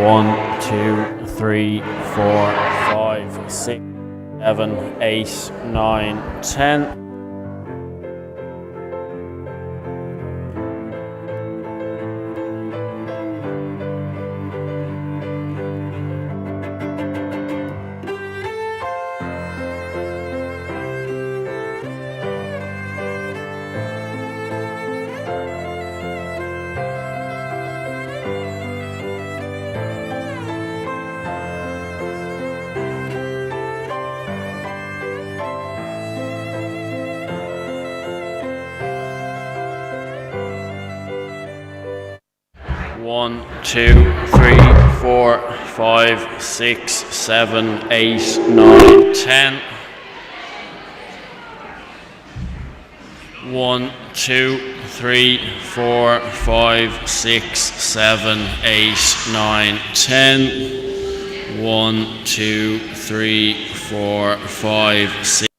One, 2, 3, 4, 5, 6, 7, 8, 9, 10. One, 2, 3, 4, 5, 6, 7, 8, 9, 10. 1, 2, 3, 4, 5, 6, 7, 8, 9, 10. 1, 2, 3, 4, 5, 6.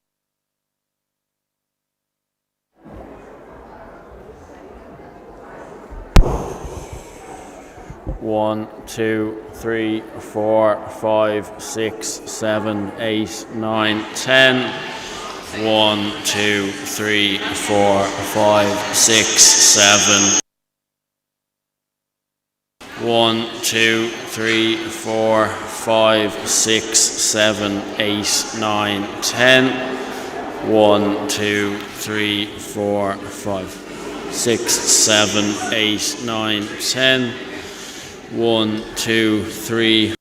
1, 2, 3, 4, 5, 6, 7, 8, 9, 10. 1, 2, 3, 4, 5, 6, 7. 1, 2, 3, 4, 5, 6, 7, 8, 9, 10. 1, 2, 3, 4, 5, 6, 7, 8, 9, 10. 1, 2, 3.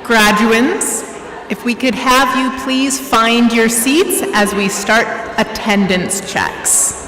Graduands, if we could have you please find your seats as we start attendance checks.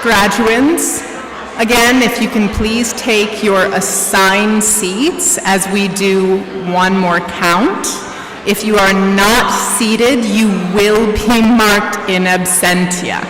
Graduands, again, if you can please take your assigned seats as we do one more count. If you are not seated, you will be marked in absentia.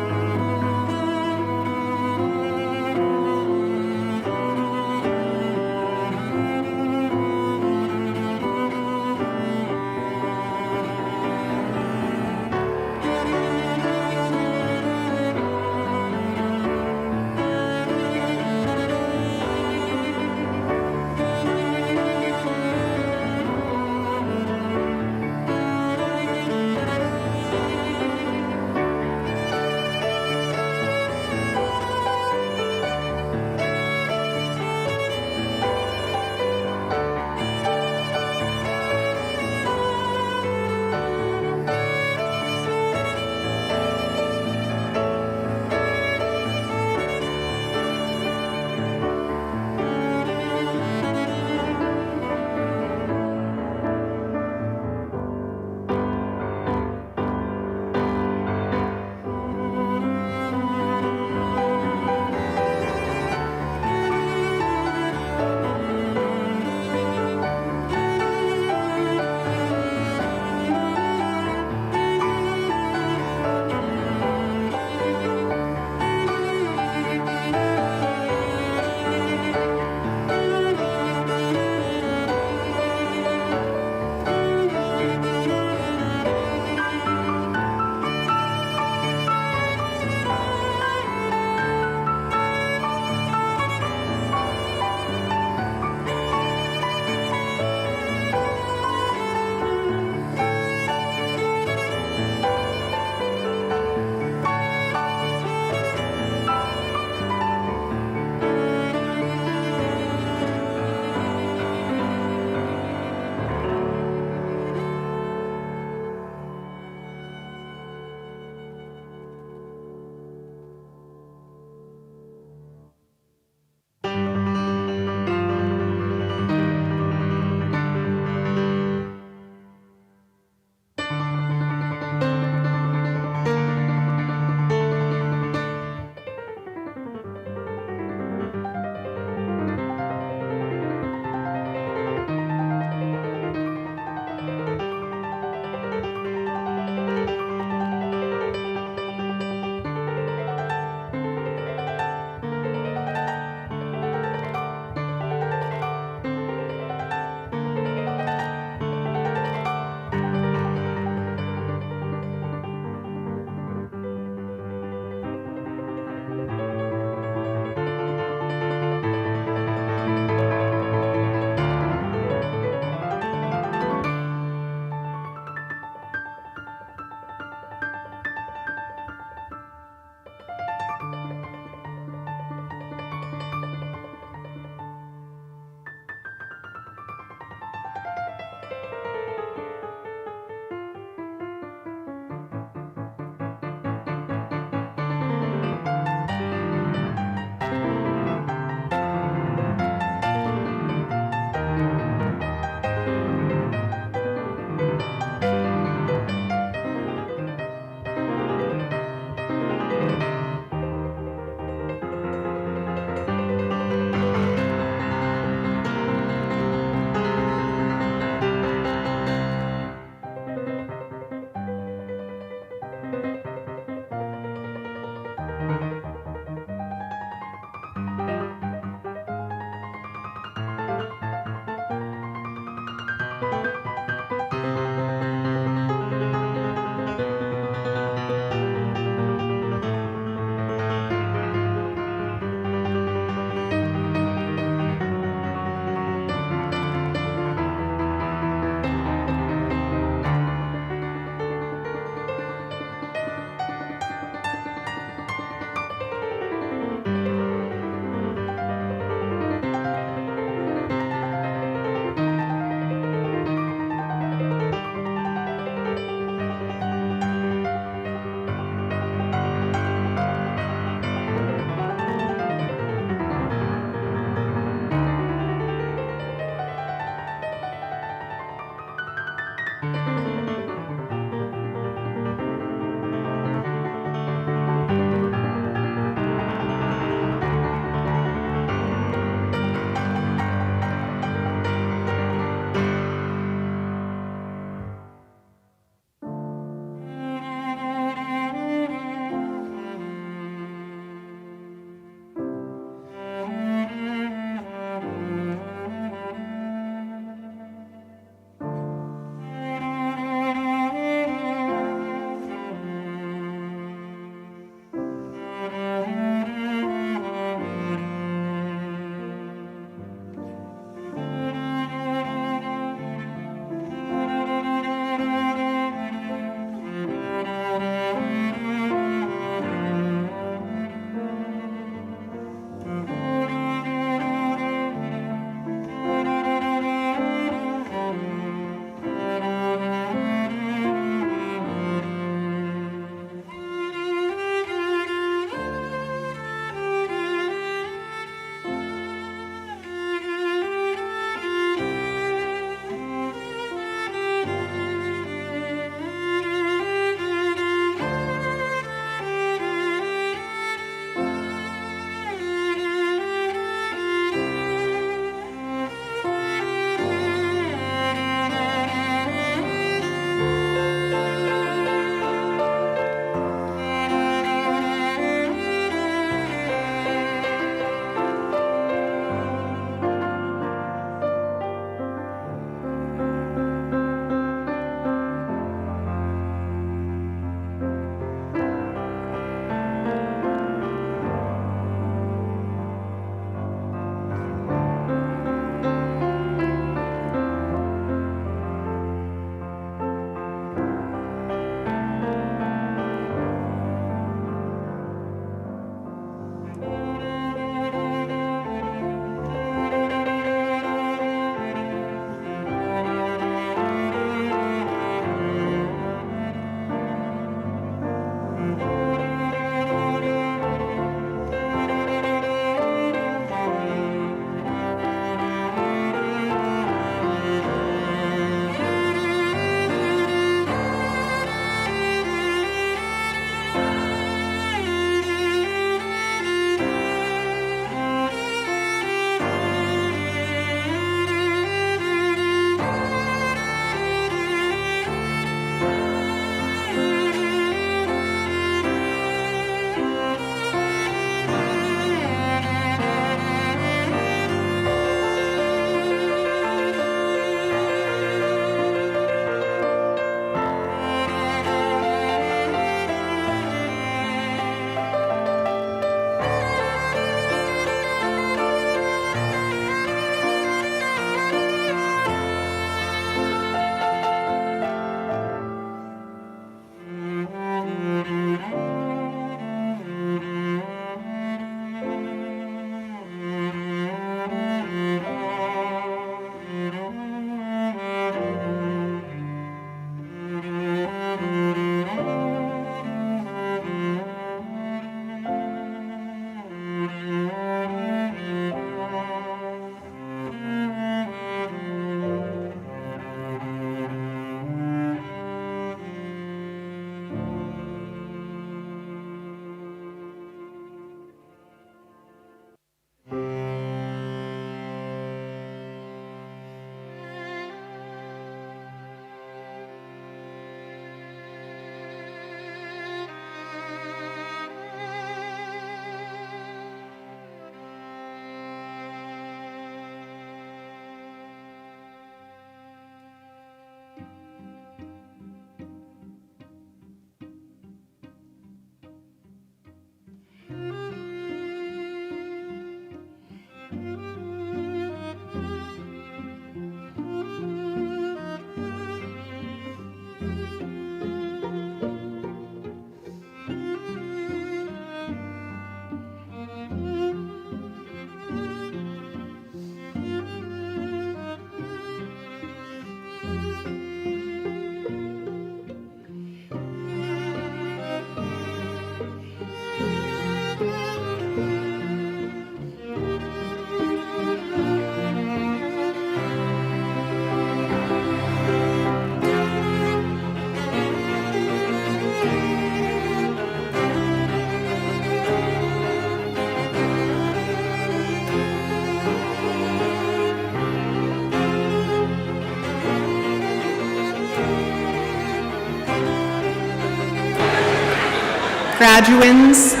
Graduands,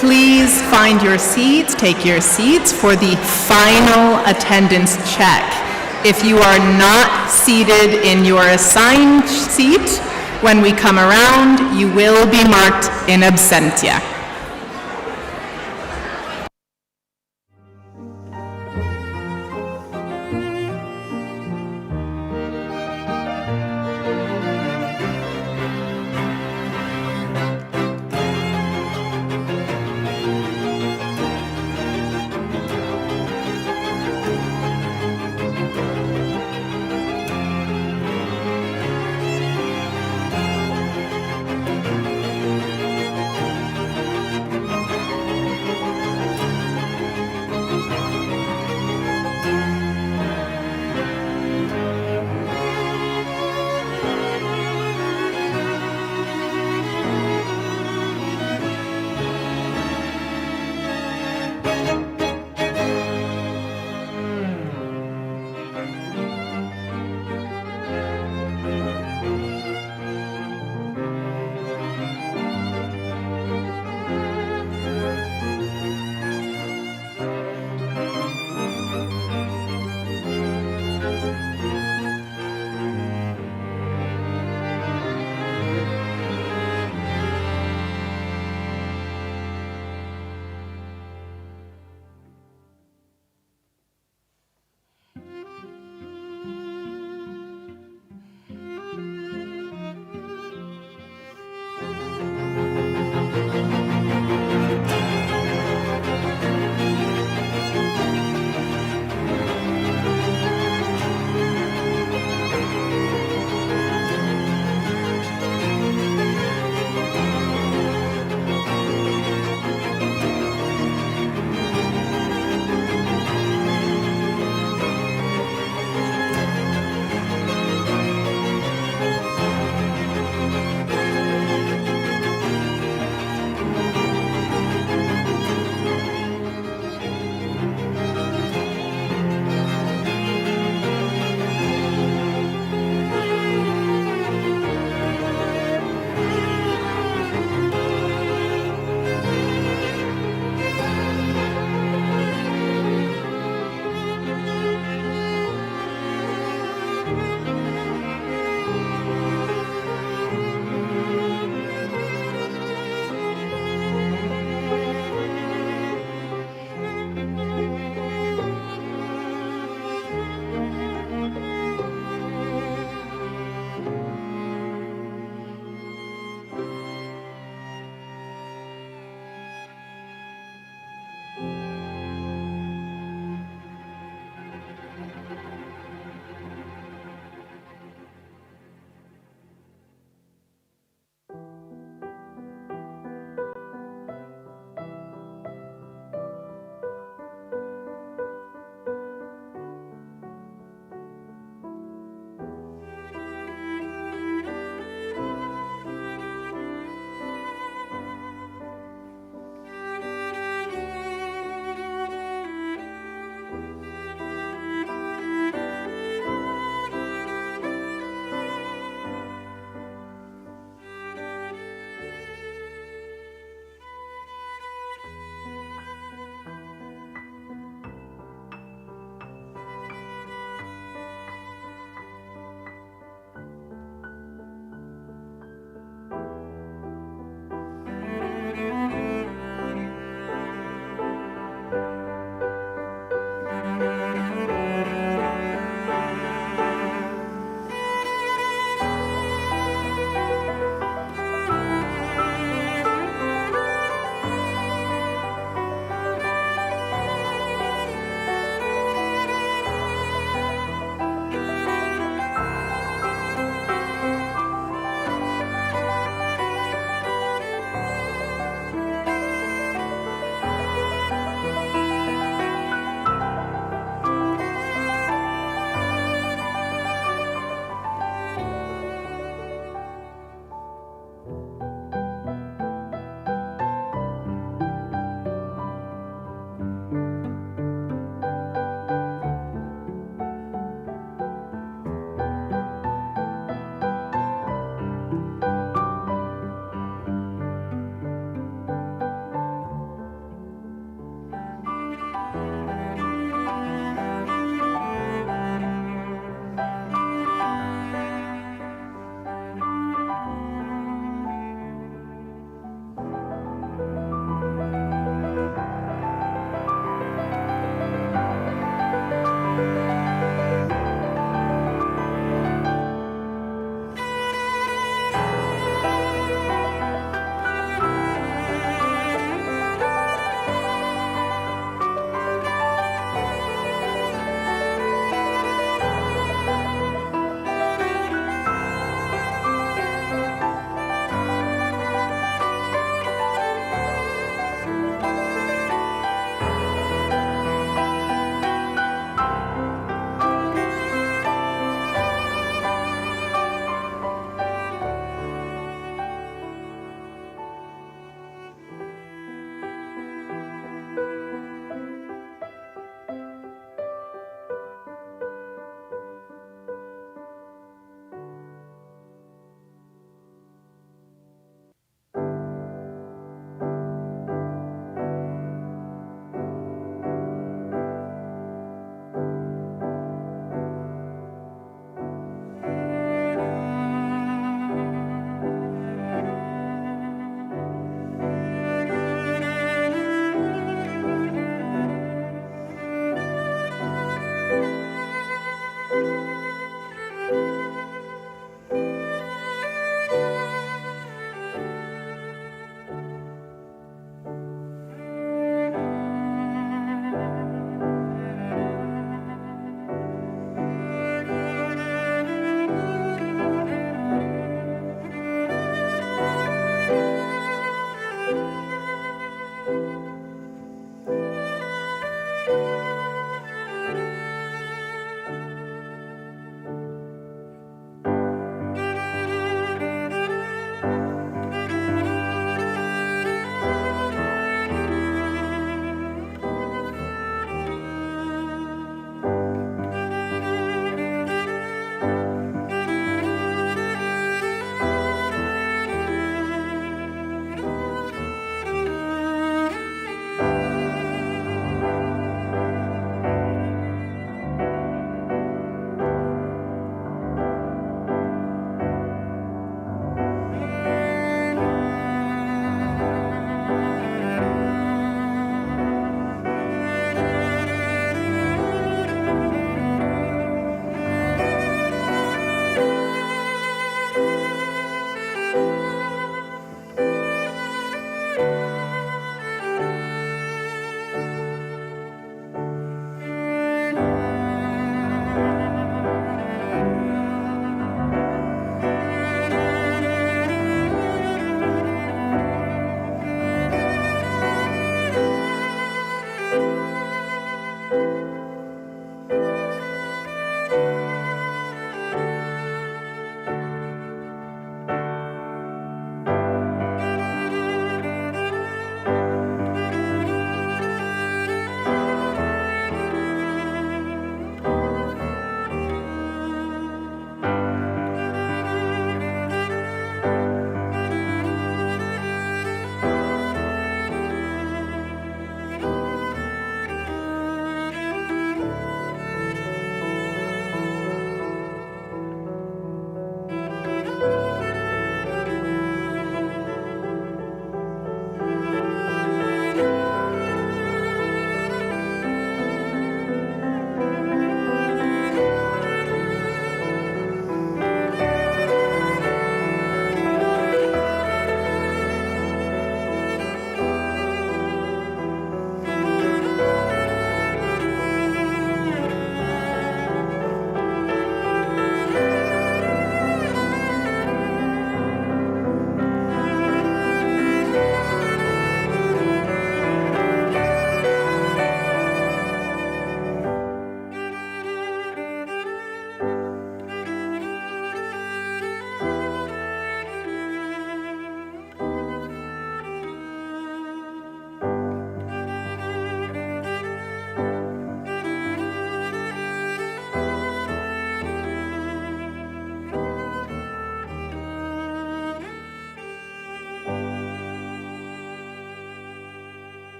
please find your seats, take your seats for the final attendance check. If you are not seated in your assigned seat, when we come around, you will be marked in absentia.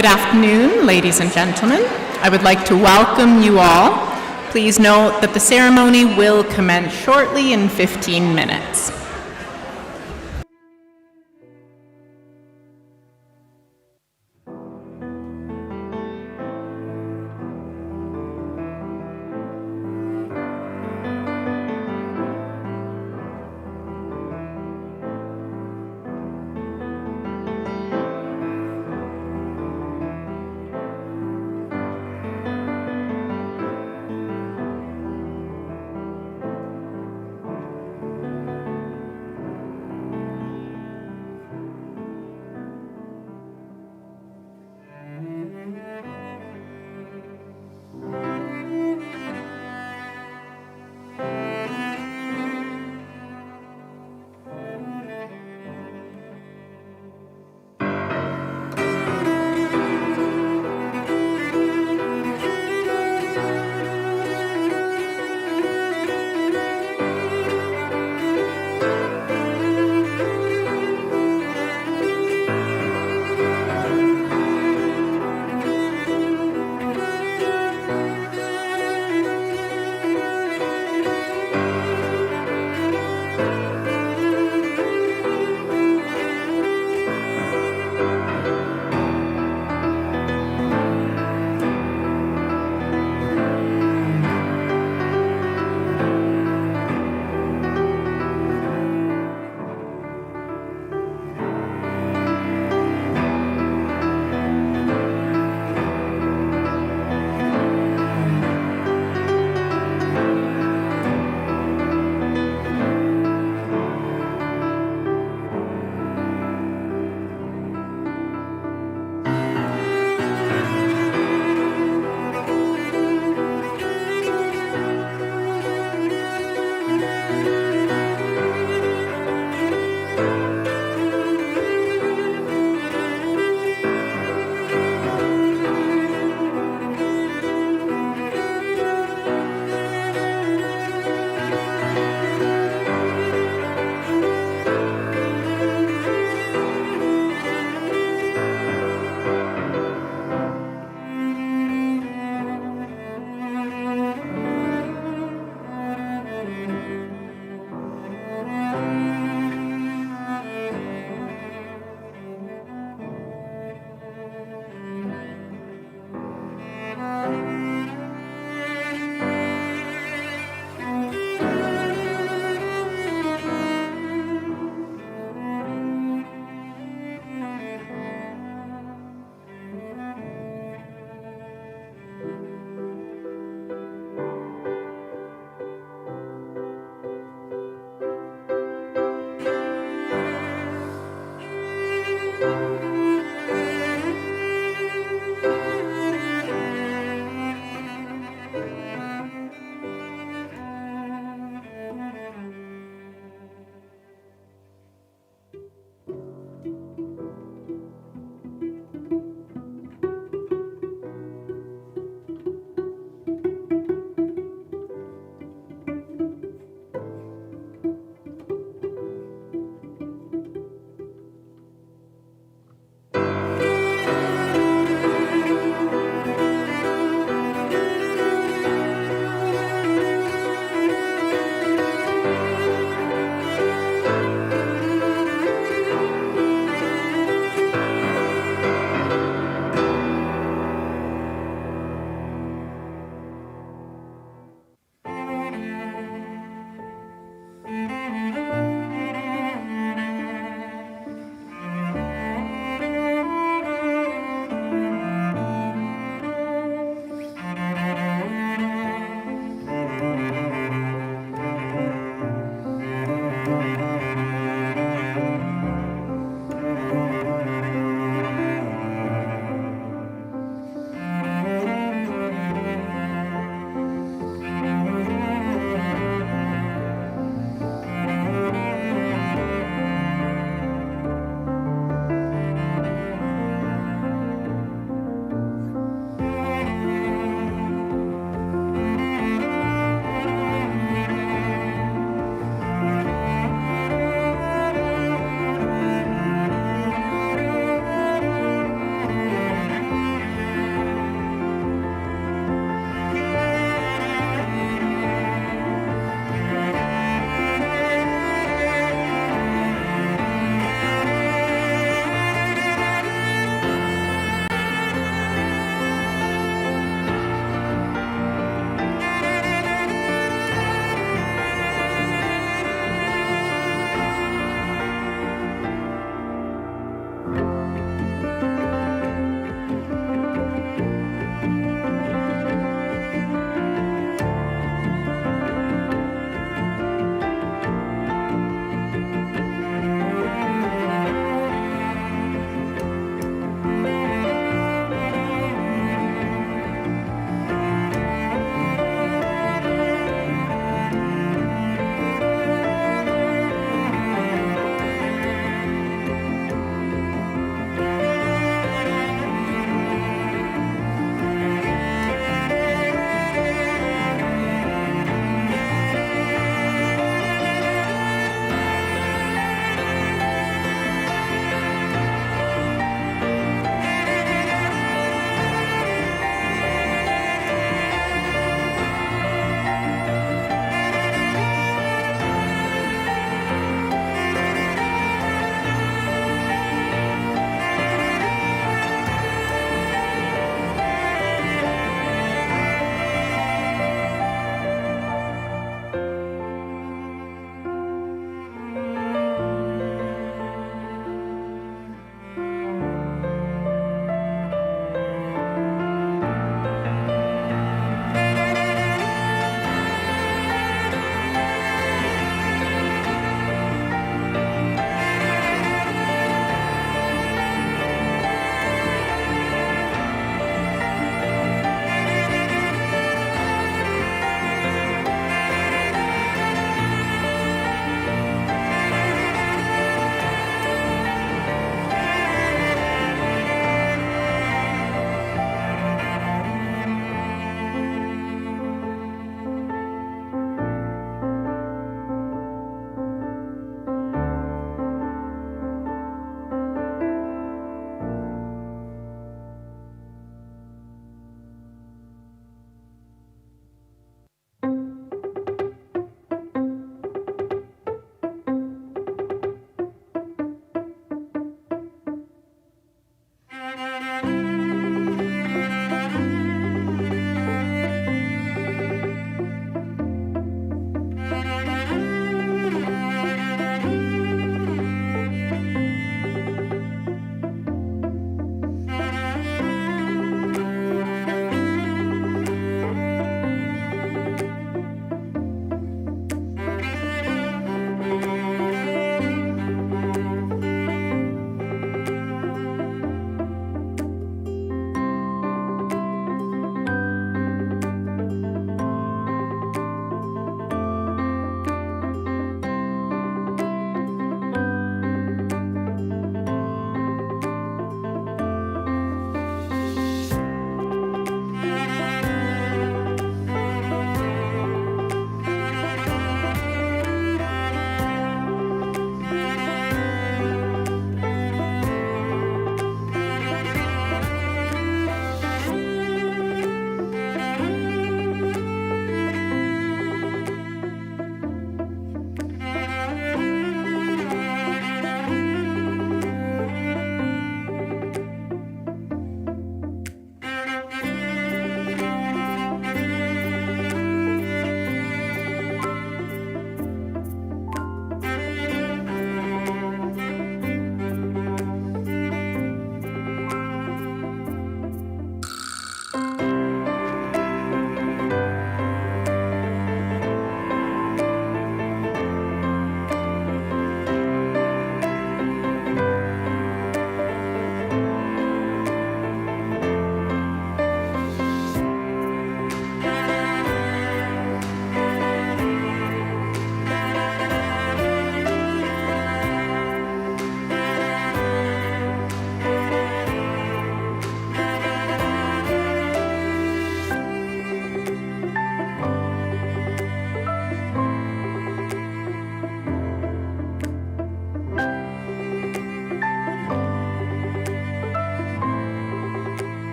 Good afternoon, ladies and gentlemen. I would like to welcome you all. Please note that the ceremony will commence shortly in 15 minutes.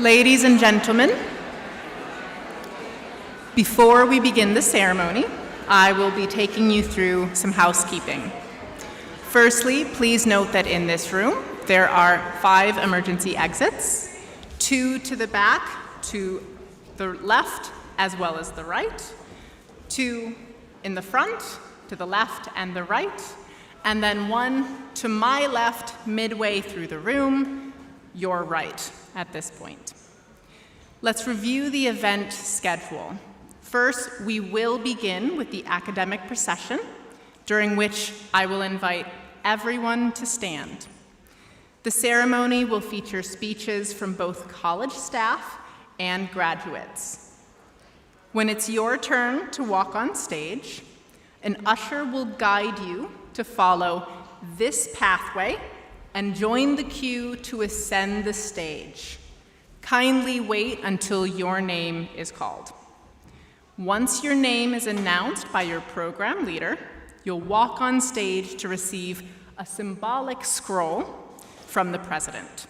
Ladies and gentlemen, before we begin the ceremony, I will be taking you through some housekeeping. Firstly, please note that in this room, there are 5 emergency exits, 2 to the back, to the left, as well as the right, 2 in the front, to the left and the right, and then 1 to my left, midway through the room, your right at this point. Let's review the event schedule. First, we will begin with the academic procession, during which I will invite everyone to stand. The ceremony will feature speeches from both college staff and graduates. When it's your turn to walk on stage, an usher will guide you to follow this pathway and join the queue to ascend the stage. Kindly wait until your name is called. Once your name is announced by your program leader, you'll walk on stage to receive a symbolic scroll from the president.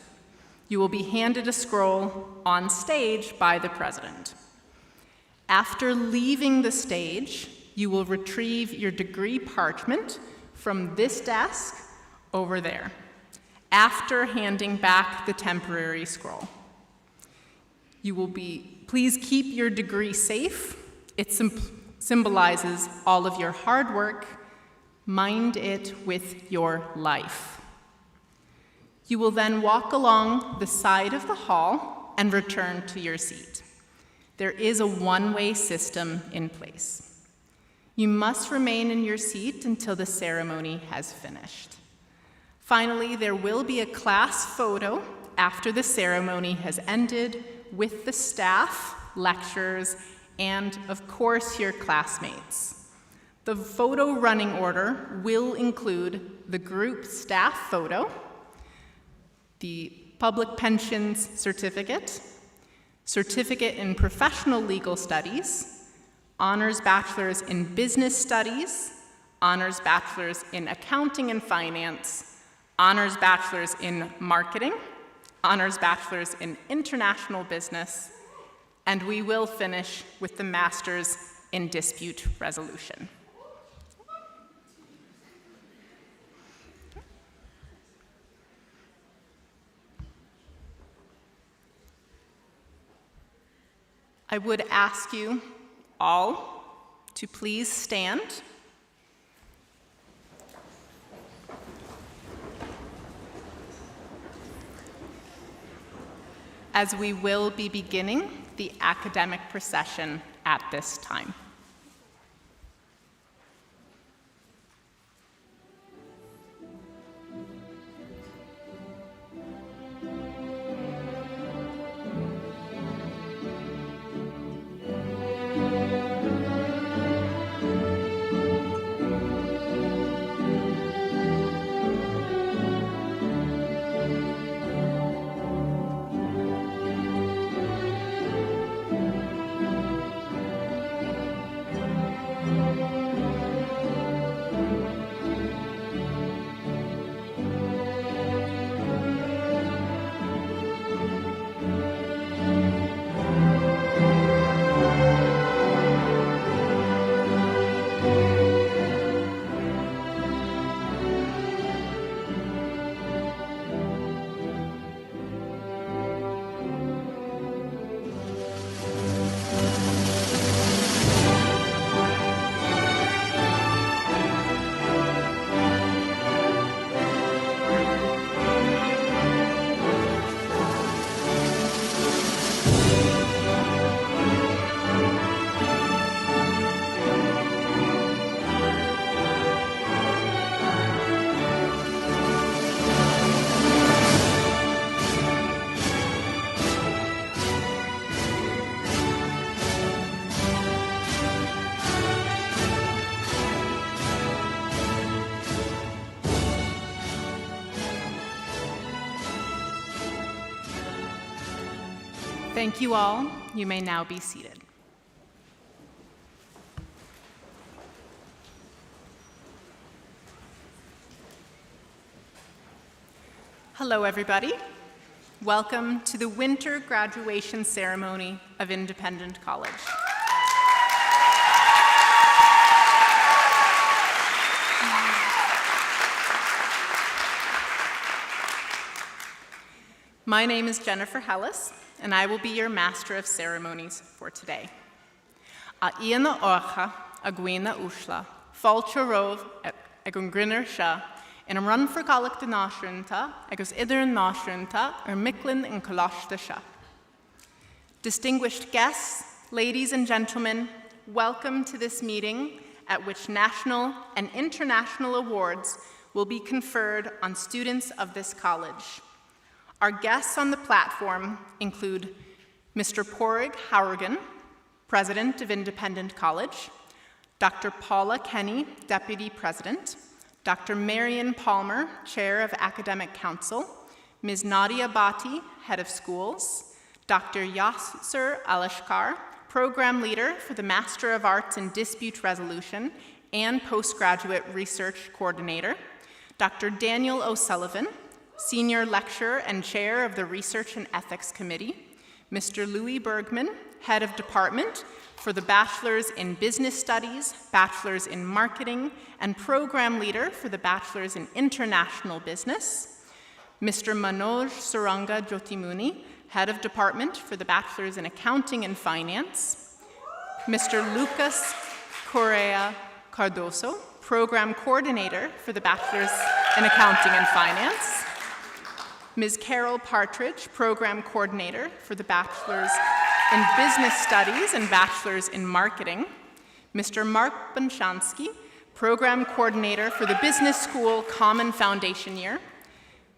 You will be handed a scroll on stage by the president. After leaving the stage, you will retrieve your degree parchment from this desk over there, after handing back the temporary scroll. Please keep your degree safe. It symbolizes all of your hard work, Mind it with your life. You will then walk along the side of the hall and return to your seat. There is a one-way system in place. You must remain in your seat until the ceremony has finished. Finally, there will be a class photo after the ceremony has ended with the staff, lecturers, and of course your classmates. The photo running order will include the group staff photo, the public pensions certificate, certificate in professional legal studies, honors bachelor's in business studies, honors bachelor's in accounting and finance, honors bachelor's in marketing, honors bachelor's in international business, and we will finish with the master's in dispute resolution. I would ask you all to please stand. As we will be beginning the academic procession at this time. Thank you all. You may now be seated. Hello, everybody. Welcome to the winter graduation ceremony of Independent College. My name is Jennifer Hellis, and I will be your Master of Ceremonies for today. A íana orcha a gwina ushla, falcha rov ag an grinner sha, in a run for galach de náisiúnta agus idir an náisiúnta Micklin and Colashta sha. Distinguished guests, ladies and gentlemen, welcome to this meeting at which national and international awards will be conferred on students of this college. Our guests on the platform include Mr. Porrig Hauergen, President of Independent College, Dr. Paula Kenny, Deputy President, Dr. Marion Palmer, Chair of Academic Council, Ms. Nadia Bhatti, Head of Schools, Dr. Yasser Alashkar, Program Leader for the Master of Arts in Dispute Resolution and Postgraduate Research Coordinator, Dr. Daniel O'Sullivan, Senior Lecturer and Chair of the Research and Ethics Committee, Mr. Louis Bergman, Head of Department for the Bachelor's in Business Studies, Bachelor's in Marketing, and Program Leader for the Bachelor's in International Business, Mr. Manoj Suranga Jyotimuni, Head of Department for the Bachelor's in Accounting and Finance, Mr. Lucas Correa Cardoso, Program Coordinator for the Bachelor's in Accounting and Finance. Ms. Carol Partridge, Program Coordinator for the Bachelor's in Business Studies and Bachelor's in Marketing. Mr. Mark Bonchansky, Program Coordinator for the Business School Common Foundation Year.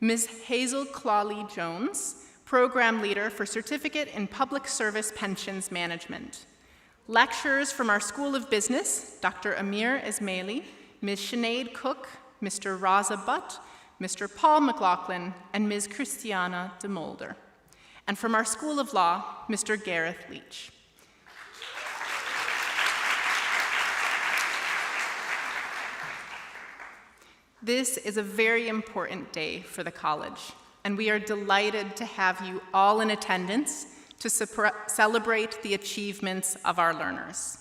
Ms. Hazel Clawley Jones, Program Leader for Certificate in Public Service Pensions Management. Lecturers from our School of Business, Dr. Amir Ismaili, Ms. Sinead Cook, Mr. Raza Butt, Mr. Paul McLaughlin, and Ms. Christiana de Mulder. And from our School of Law, Mr. Gareth Leach. This is a very important day for the college, and we are delighted to have you all in attendance to celebrate the achievements of our learners.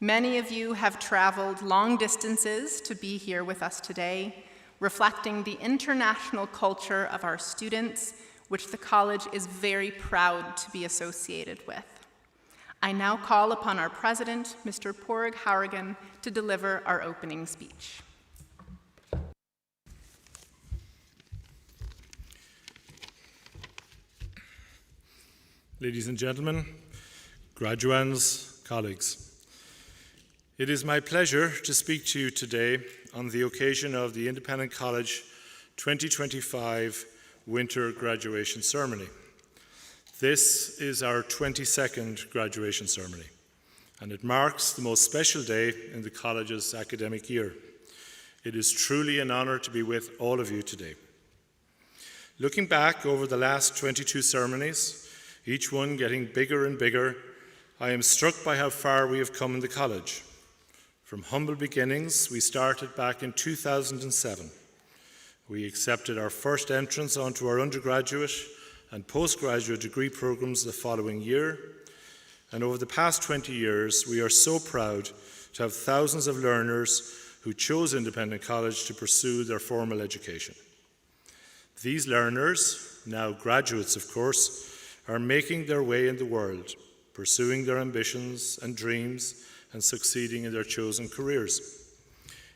Many of you have traveled long distances to be here with us today, reflecting the international culture of our students, which the college is very proud to be associated with. I now call upon our president, Mr. Porg Harrigan, to deliver our opening speech. Ladies and gentlemen, graduands, colleagues, it is my pleasure to speak to you today on the occasion of the Independent College 2025 Winter Graduation Ceremony. This is our 22nd graduation ceremony, and it marks the most special day in the college's academic year. It is truly an honor to be with all of you today. Looking back over the last 22 ceremonies, each one getting bigger and bigger, I am struck by how far we have come in the college. From humble beginnings, we started back in 2007. We accepted our first entrance onto our undergraduate and postgraduate degree programs the following year. And over the past 20 years, we are so proud to have thousands of learners who chose Independent College to pursue their formal education. These learners, now graduates of course, are making their way in the world, pursuing their ambitions and dreams and succeeding in their chosen careers.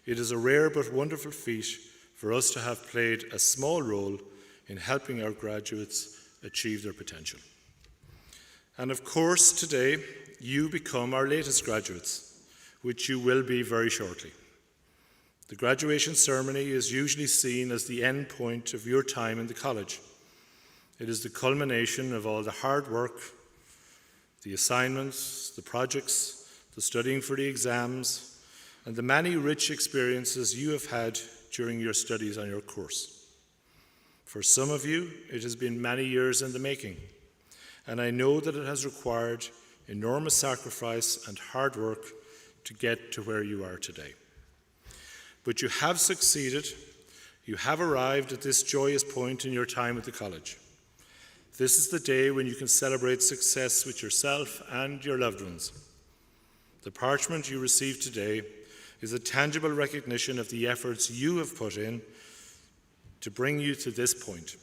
It is a rare but wonderful feat for us to have played a small role in helping our graduates achieve their potential. And of course, today, you become our latest graduates, which you will be very shortly. The graduation ceremony is usually seen as the end point of your time in the college. It is the culmination of all the hard work, the assignments, the projects, the studying for the exams, and the many rich experiences you have had during your studies on your course. For some of you, it has been many years in the making, and I know that it has required enormous sacrifice and hard work to get to where you are today. But you have succeeded. You have arrived at this joyous point in your time at the college. This is the day when you can celebrate success with yourself and your loved ones. The parchment you receive today is a tangible recognition of the efforts you have put in to bring you to this point.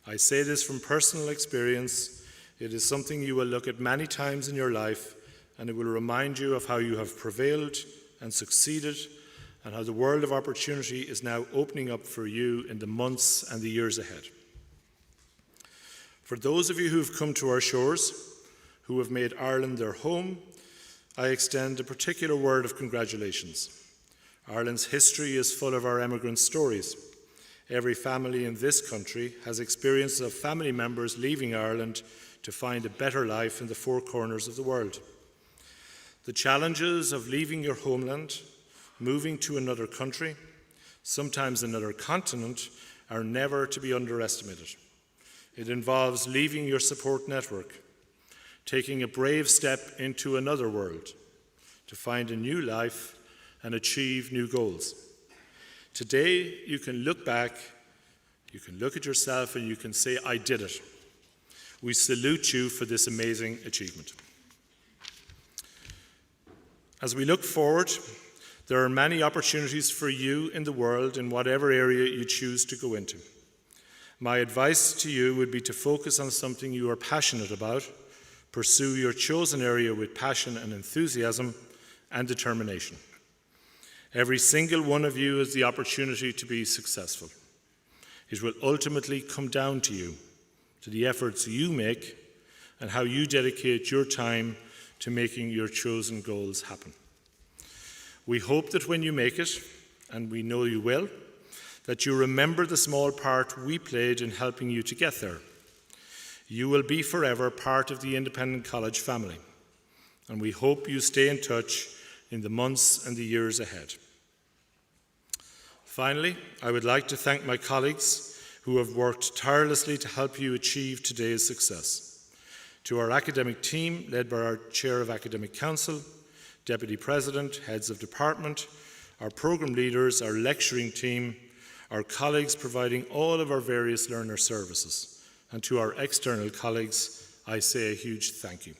I say this from personal experience. It is something you will look at many times in your life, and it will remind you of how you have prevailed and succeeded, and how the world of opportunity is now opening up for you in the months and the years ahead. For those of you who have come to our shores, who have made Ireland their home, I extend a particular word of congratulations. Ireland's history is full of our emigrant stories. Every family in this country has experience of family members leaving Ireland to find a better life in the four corners of the world. The challenges of leaving your homeland, moving to another country, sometimes another continent, are never to be underestimated. It involves leaving your support network, taking a brave step into another world to find a new life and achieve new goals. Today, you can look back, you can look at yourself, and you can say, I did it. We salute you for this amazing achievement. As we look forward, there are many opportunities for you in the world in whatever area you choose to go into. My advice to you would be to focus on something you are passionate about, pursue your chosen area with passion and enthusiasm and determination. Every single one of you has the opportunity to be successful. It will ultimately come down to you, to the efforts you make, and how you dedicate your time to making your chosen goals happen. We hope that when you make it, and we know you will, that you remember the small part we played in helping you to get there. You will be forever part of the Independent College family, and we hope you stay in touch in the months and the years ahead. Finally, I would like to thank my colleagues who have worked tirelessly to help you achieve today's success. To our academic team, led by our Chair of Academic Council, Deputy President, Heads of Department, our programme leaders, our lecturing team, our colleagues providing all of our various learner services, and to our external colleagues, I say a huge thank you.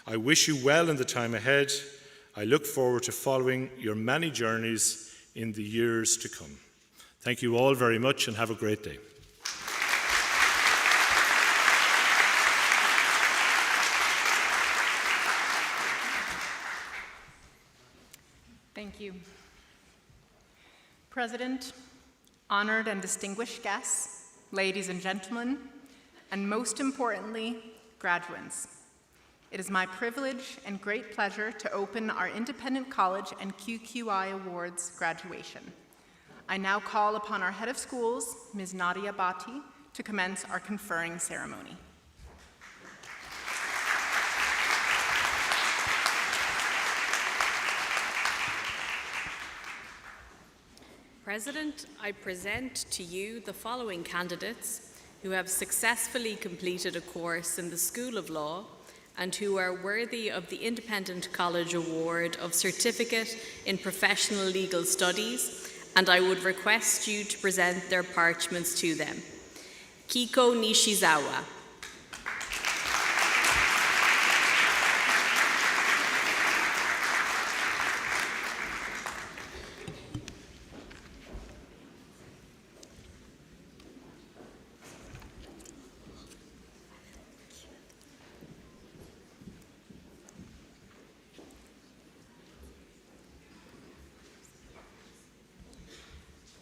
I wish you well in the time ahead. I look forward to following your many journeys in the years to come. Thank you all very much and have a great day. Thank you. President, honored and distinguished guests, ladies and gentlemen, and most importantly, graduates. It is my privilege and great pleasure to open our Independent College and QQI Awards graduation. I now call upon our head of schools, Ms. Nadia Bhatti, to commence our conferring ceremony. President, I present to you the following candidates who have successfully completed a course in the School of Law and who are worthy of the Independent College Award of Certificate in Professional Legal Studies, and I would request you to present their parchments to them. Kiko Nishizawa.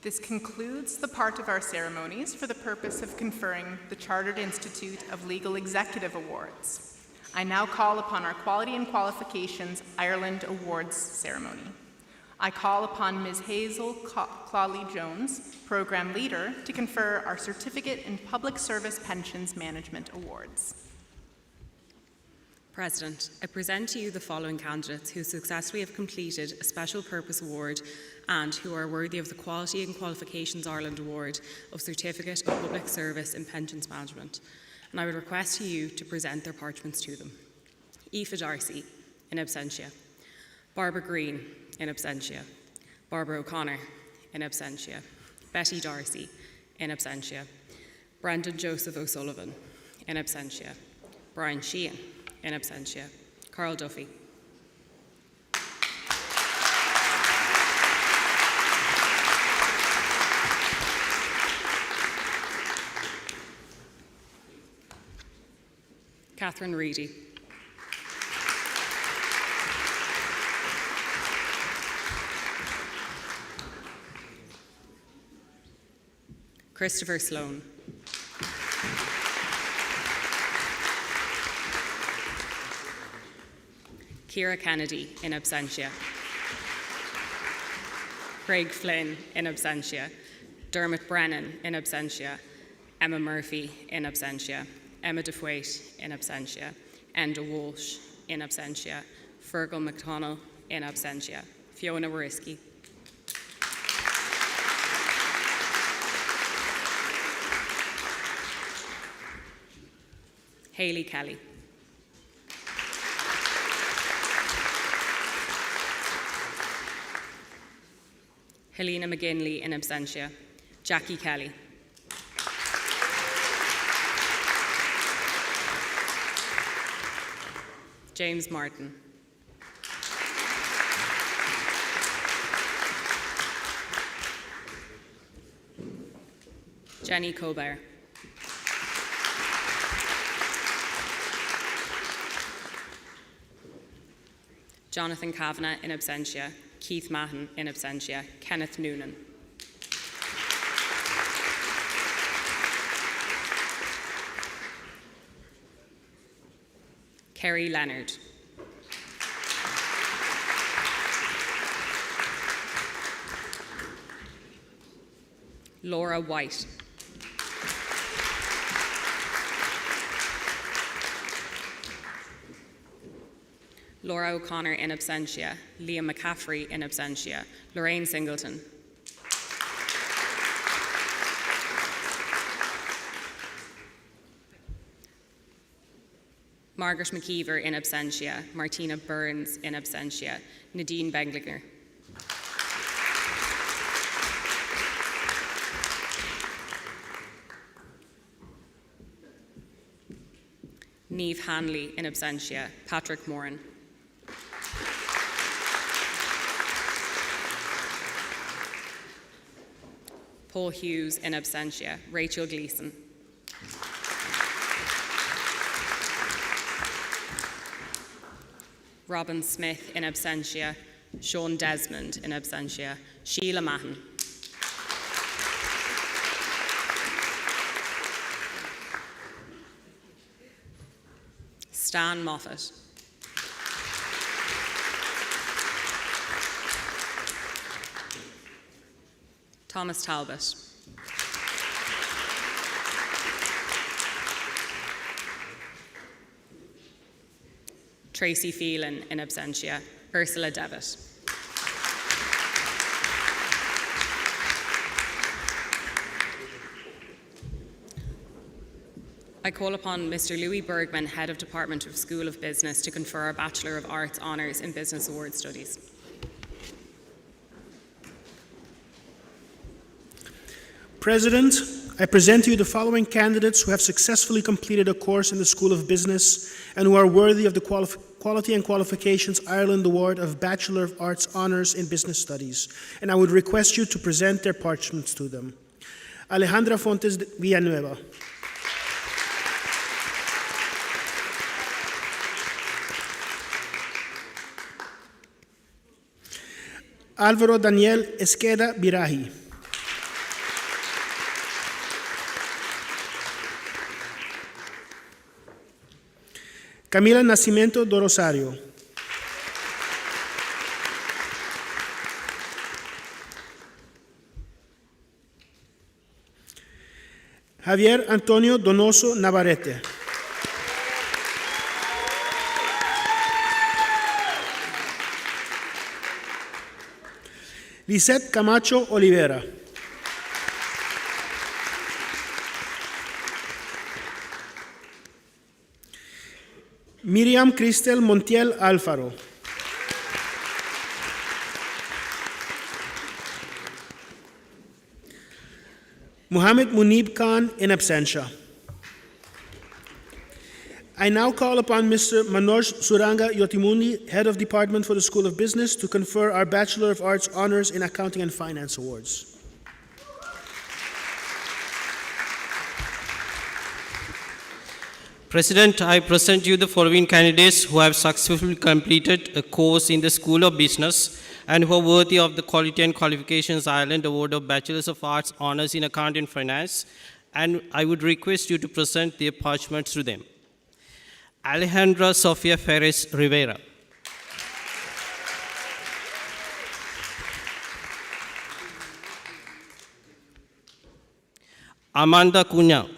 This concludes the part of our ceremonies for the purpose of conferring the Chartered Institute of Legal Executive Awards. I now call upon our Quality and Qualifications Ireland Awards ceremony. I call upon Ms. Hazel Clawley-Jones, Program Leader, to confer our Certificate in Public Service Pensions Management Awards. President, I present to you the following candidates who successfully have completed a Special Purpose Award and who are worthy of the Quality and Qualifications Ireland Award of Certificate of Public Service in Pensions Management, and I would request you to present their parchments to them. Aoife Darcy, in absentia. Barbara Green, in absentia. Barbara O'Connor, in absentia. Betty Darcy, in absentia. Brendan Joseph O'Sullivan, in absentia. Brian Sheehan, in absentia. Carl Duffy. Catherine Reedy. Christopher Sloan. Ciara Kennedy, in absentia. Craig Flynn, in absentia. Dermot Brennan, in absentia. Emma Murphy, in absentia. Emma DeFwaite, in absentia. Enda Walsh, in absentia. Fergal McDonnell, in absentia. Fiona Wariski. Hayley Kelly. Helena McGinley, in absentia. Jackie Kelly. James Martin. Jenny Colbert. Jonathan Kavanagh, in absentia. Keith Mahon, in absentia. Kenneth Noonan. Kerry Leonard. Laura White. Laura O'Connor, in absentia. Liam McCaffrey, in absentia. Lorraine Singleton. Margaret McKeever, in absentia. Martina Burns, in absentia. Nadine Benglinger. Niamh Hanley, in absentia. Patrick Moran. Paul Hughes, in absentia. Rachel Gleeson. Robin Smith, in absentia. Sean Desmond, in absentia. Sheila Mahon. Stan Moffat. Thomas Talbot. Tracy Phelan, in absentia. Ursula Devitt. I call upon Mr. Louis Bergman, Head of Department of School of Business, to confer our Bachelor of Arts Honours in Business Award Studies. President, I present to you the following candidates who have successfully completed a course in the School of Business and who are worthy of the Quality and Qualifications Ireland Award of Bachelor of Arts Honours in Business Studies, and I would request you to present their parchments to them. Alejandra Fontes Villanueva. Álvaro Daniel Esqueda Birahi. Camila Nascimento do Rosario. Javier Antonio Donoso Navarrete. Lisette Camacho Olivera. Miriam Cristel Montiel Alfaro. Mohammed Munib Khan, in absentia. I now call upon Mr. Manoj Suranga Yotimundi, Head of Department for the School of Business, to confer our Bachelor of Arts Honours in Accounting and Finance Awards. President, I present you the following candidates who have successfully completed a course in the School of Business and who are worthy of the Quality and Qualifications Ireland Award of Bachelors of Arts Honours in Accounting and Finance, and I would request you to present their parchments to them. Alejandra Sofia Ferres Rivera. Amanda Cunha.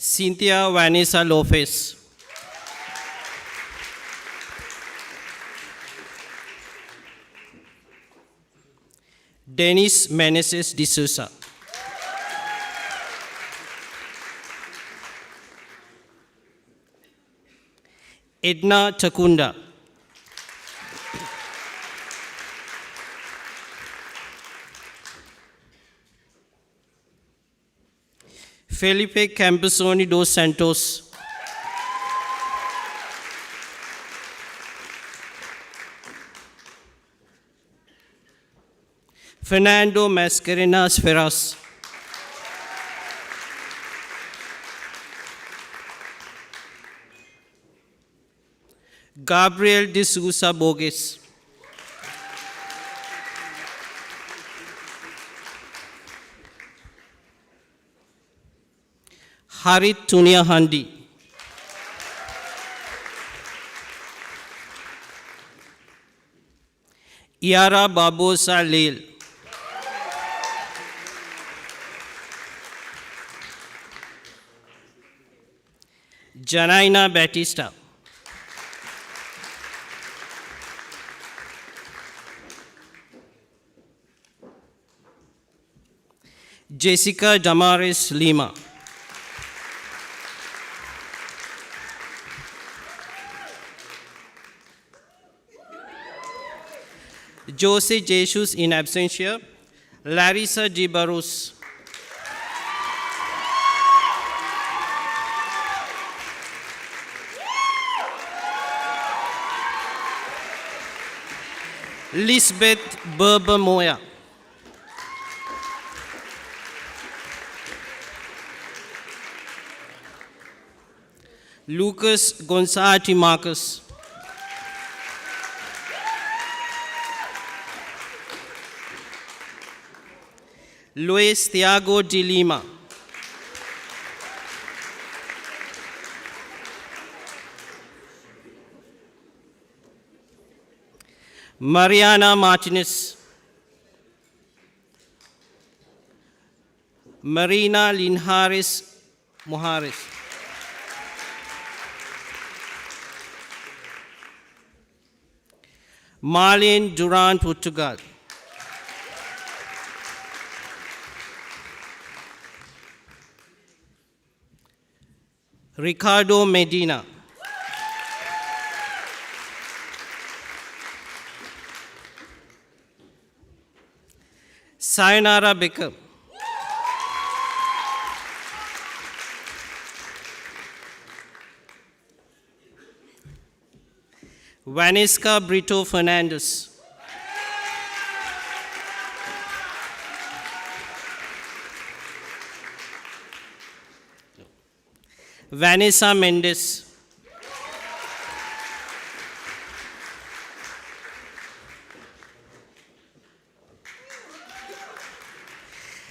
Cynthia Vanessa Lopez. Dennis Meneses de Sousa. Edna Takunda. Felipe Campesoni dos Santos. Fernando Mascarenas Ferraz. Gabriel de Sousa Bogues. Harit Tunia Handi. Iara Babosa Leil. Janaina Batista. Jessica Damaris Lima. Jose Jesus in absentia. Larissa G. Barros. Lisbeth Berber Moya. Lucas Gonzati Marcus. Luis Thiago de Lima. Mariana Martinez. Marina Linhares Mojares. Marlene Duran Portugal. Ricardo Medina. Sayonara Becker. Vanesca Brito Fernandez. Vanessa Mendes.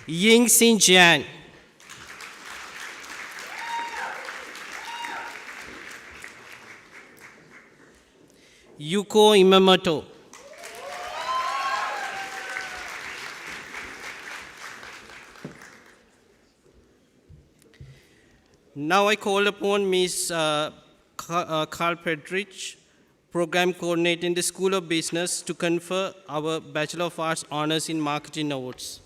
Ying Xin Jian. Yuko Imamoto. Now I call upon Ms. Carl Pedrich, Program Coordinator in the School of Business, to confer our Bachelor of Arts Honors in Marketing Awards.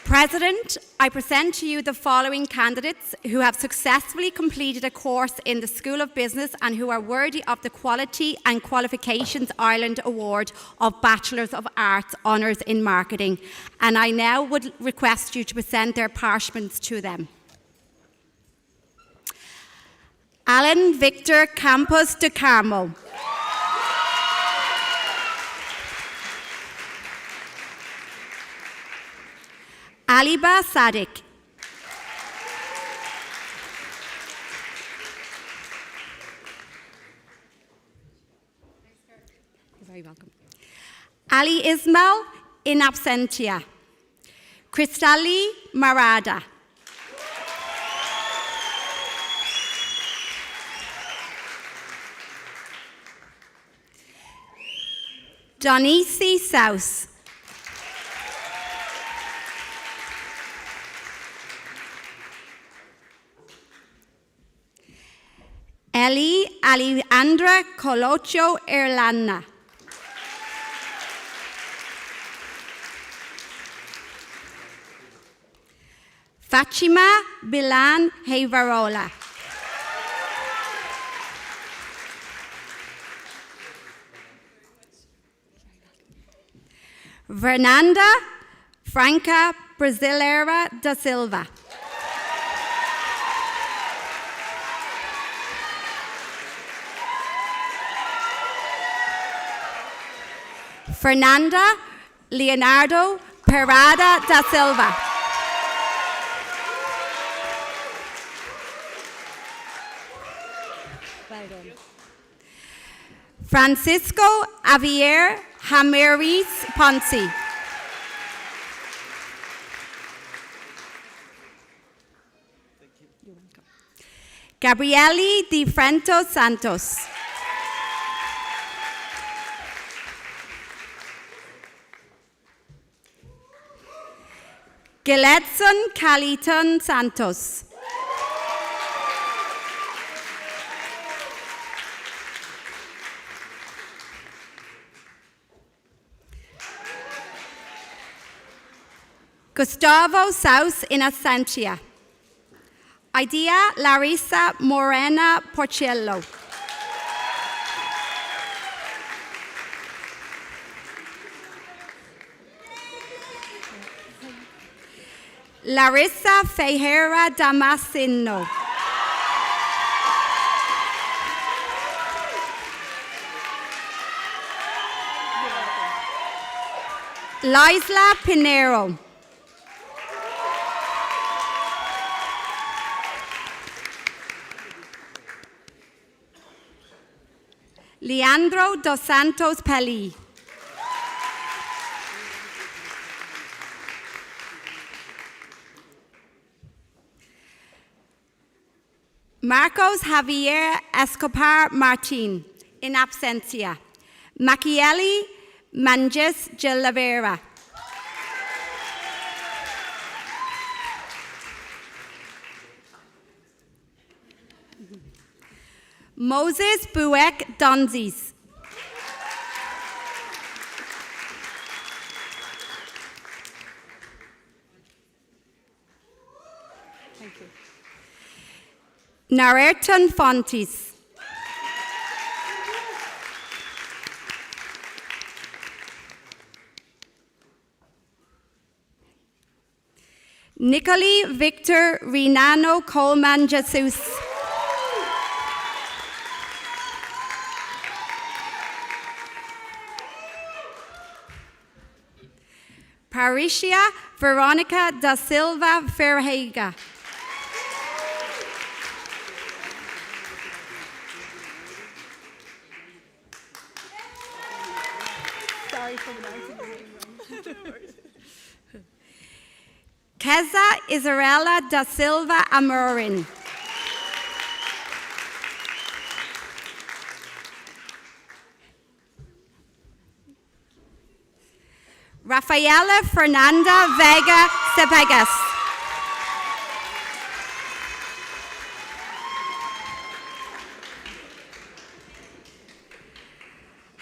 President, I present to you the following candidates who have successfully completed a course in the School of Business and who are worthy of the Quality and Qualifications Ireland Award of Bachelors of Arts Honours in Marketing. And I now would request you to present their parchments to them. Alan Victor Campos de Carmo. Aliba Sadiq. You're very welcome. Ali Ismail in absentia. Cristali Marada. Donisi South. Eli Alejandra Colocho Irlanda. Fatima Bilan Hevarola. Fernanda Franca Brasileira da Silva. Fernanda Leonardo Parada da Silva. Francisco Javier Ramirez Ponce. Gabriele Di Frento Santos. Giletson Caliton Santos. Gustavo Saus Innocentia. Idea Larissa Morena Porcello. Larissa Ferreira Damasceno. Laisla Pinero. Leandro dos Santos Pelli. Marcos Javier Escobar Martin, in absentia. Machielli Manges Gilavera. Moses Buek Donzis. Thank you. Narerton Fontes. Nicoli Victor Renano Coleman Jesus. Patricia Veronica da Silva Ferreira. Sorry for pronouncing your name wrong. Keza Isarella da Silva Amorin. Rafaela Fernanda Vega Cepegas.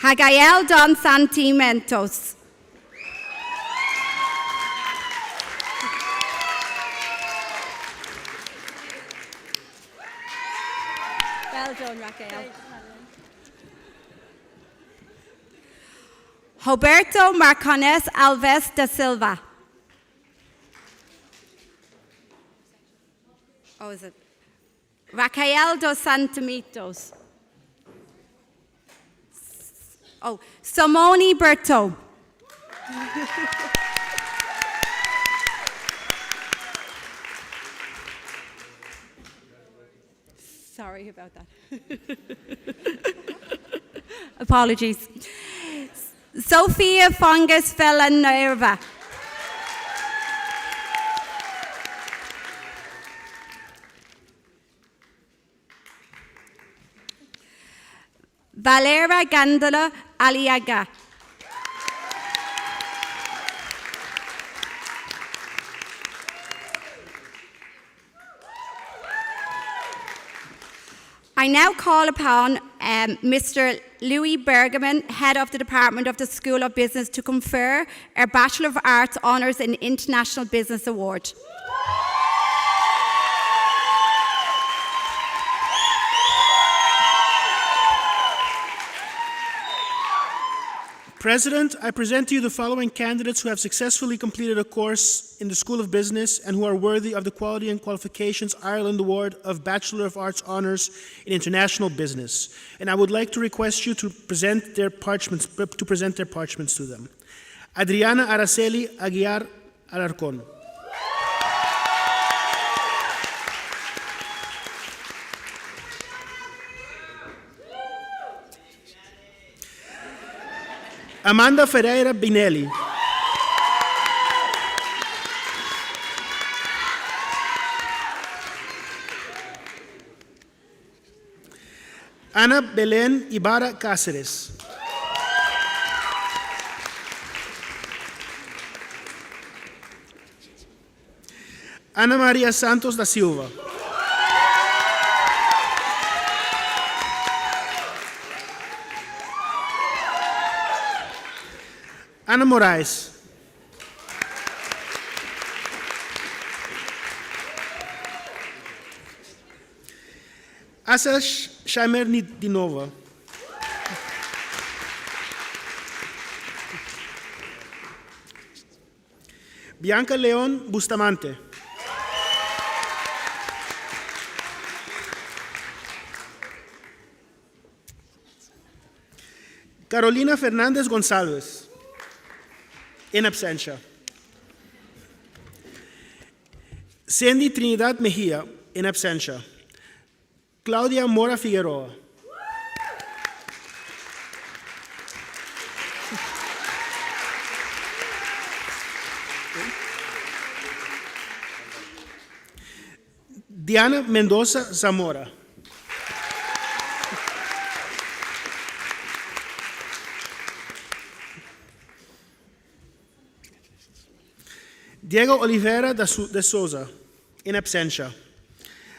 Hagael Don Santimentos. Well done, Raquel. Roberto Marcones Alves da Silva. Oh, is it? Raquel dos Santamitos. Oh, Simone Berto. Sorry about that. Apologies. Sofia Fungus Villanueva. Valera Gandola Aliaga. I now call upon Mr. Louis Bergman, Head of the Department of the School of Business, to confer a Bachelor of Arts Honours in International Business Award. President, I present to you the following candidates who have successfully completed a course in the School of Business and who are worthy of the Quality and Qualifications Ireland Award of Bachelor of Arts Honours in International Business. And I would like to request you to present their parchments to them. Adriana Araceli Aguiar Alarcón. Amanda Ferreira Binelli. Ana Belén Ibarra Cáceres. Ana María Santos da Silva. Ana Moraes. Asa Shamer Dinova. Bianca León Bustamante. Carolina Fernández González. In absentia. Sandy Trinidad Mejía, in absentia. Claudia Mora Figueroa. Diana Mendoza Zamora. Diego Oliveira de Souza, in absentia.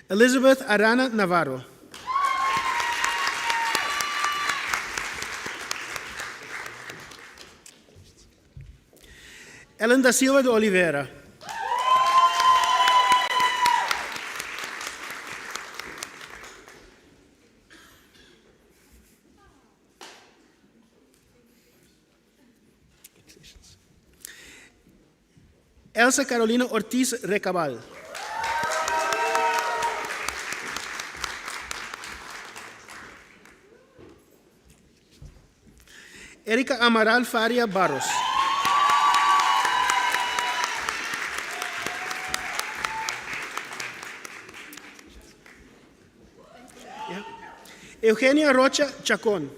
Elizabeth Arana Navarro. Ellen da Silva de Oliveira. Elsa Carolina Ortiz Recabal. Erika Amaral Faria Barros. Yeah. Eugenia Rocha Chacón.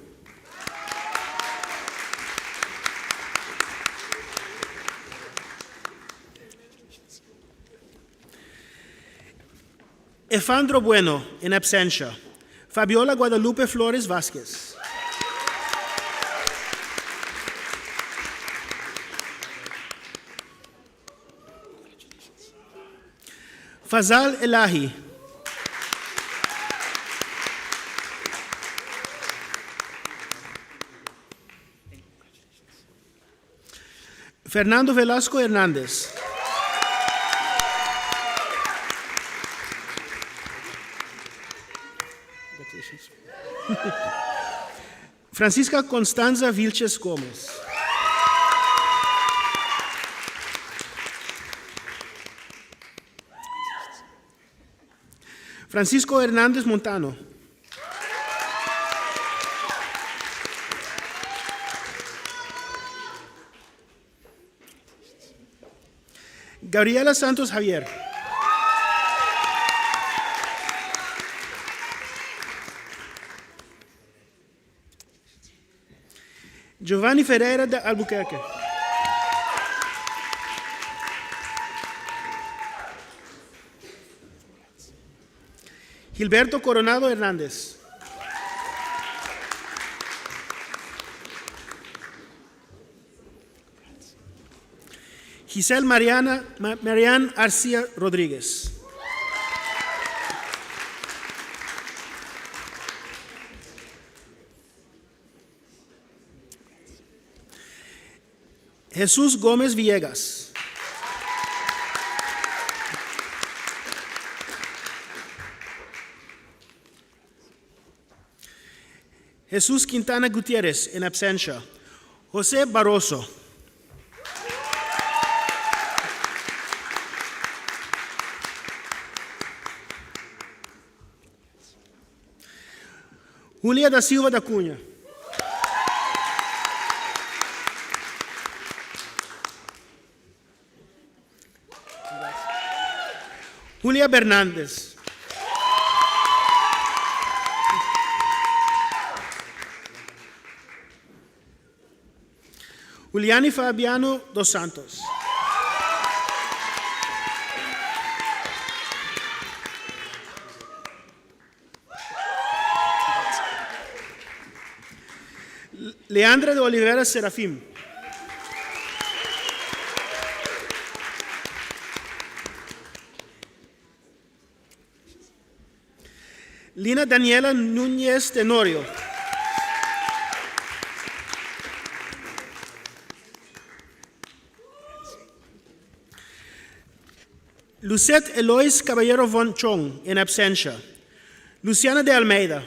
Efandro Bueno, in absentia. Fabiola Guadalupe Flores Vázquez. Fazal Elahi. Fernando Velasco Hernández. Francisca Constanza Vilches Gómez. Francisco Hernández Montano. Gabriela Santos Javier. Giovanni Ferreira de Albuquerque. Gilberto Coronado Hernández. Giselle Marianne Arcia Rodríguez. Jesús Gómez Villegas. Jesús Quintana Gutiérrez, in absentia. José Barroso. Julia da Silva da Cunha. Julia Bernardes. Juliani Fabiano dos Santos. Leandra de Oliveira Serafim. Lina Daniela Núñez Tenorio. Lucette Elois Caballero von Chong, en absentia. Luciana de Almeida.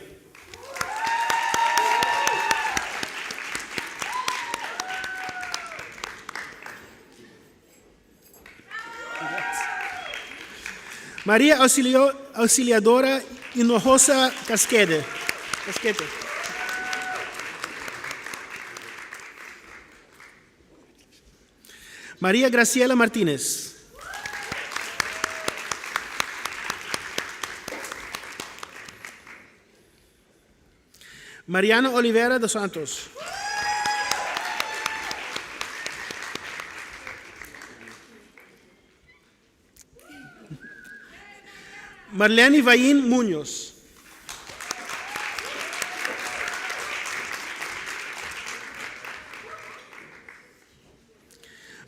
María Auxiliadora Hinojosa Casquete. María Graciela Martínez. Mariana Oliveira dos Santos. Marlene Vaín Muñoz.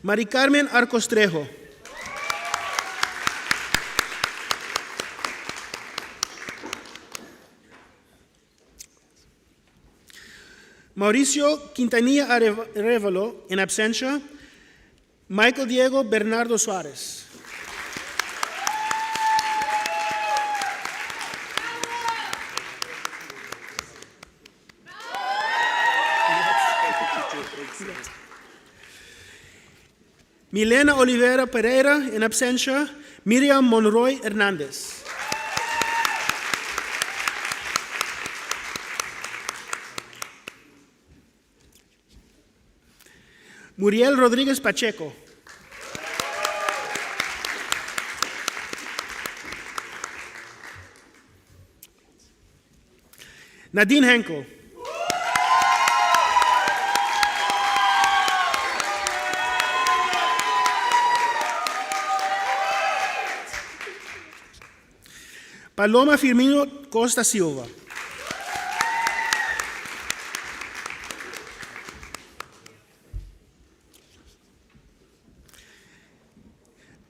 Mari Carmen Arcos Trejo. Mauricio Quintanilla Arevalo, en absentia. Michael Diego Bernardo Suárez. Milena Oliveira Pereira, en absentia. Miriam Monroy Hernández. Muriel Rodríguez Pacheco. Nadine Henkel. Paloma Firmino Costa Silva.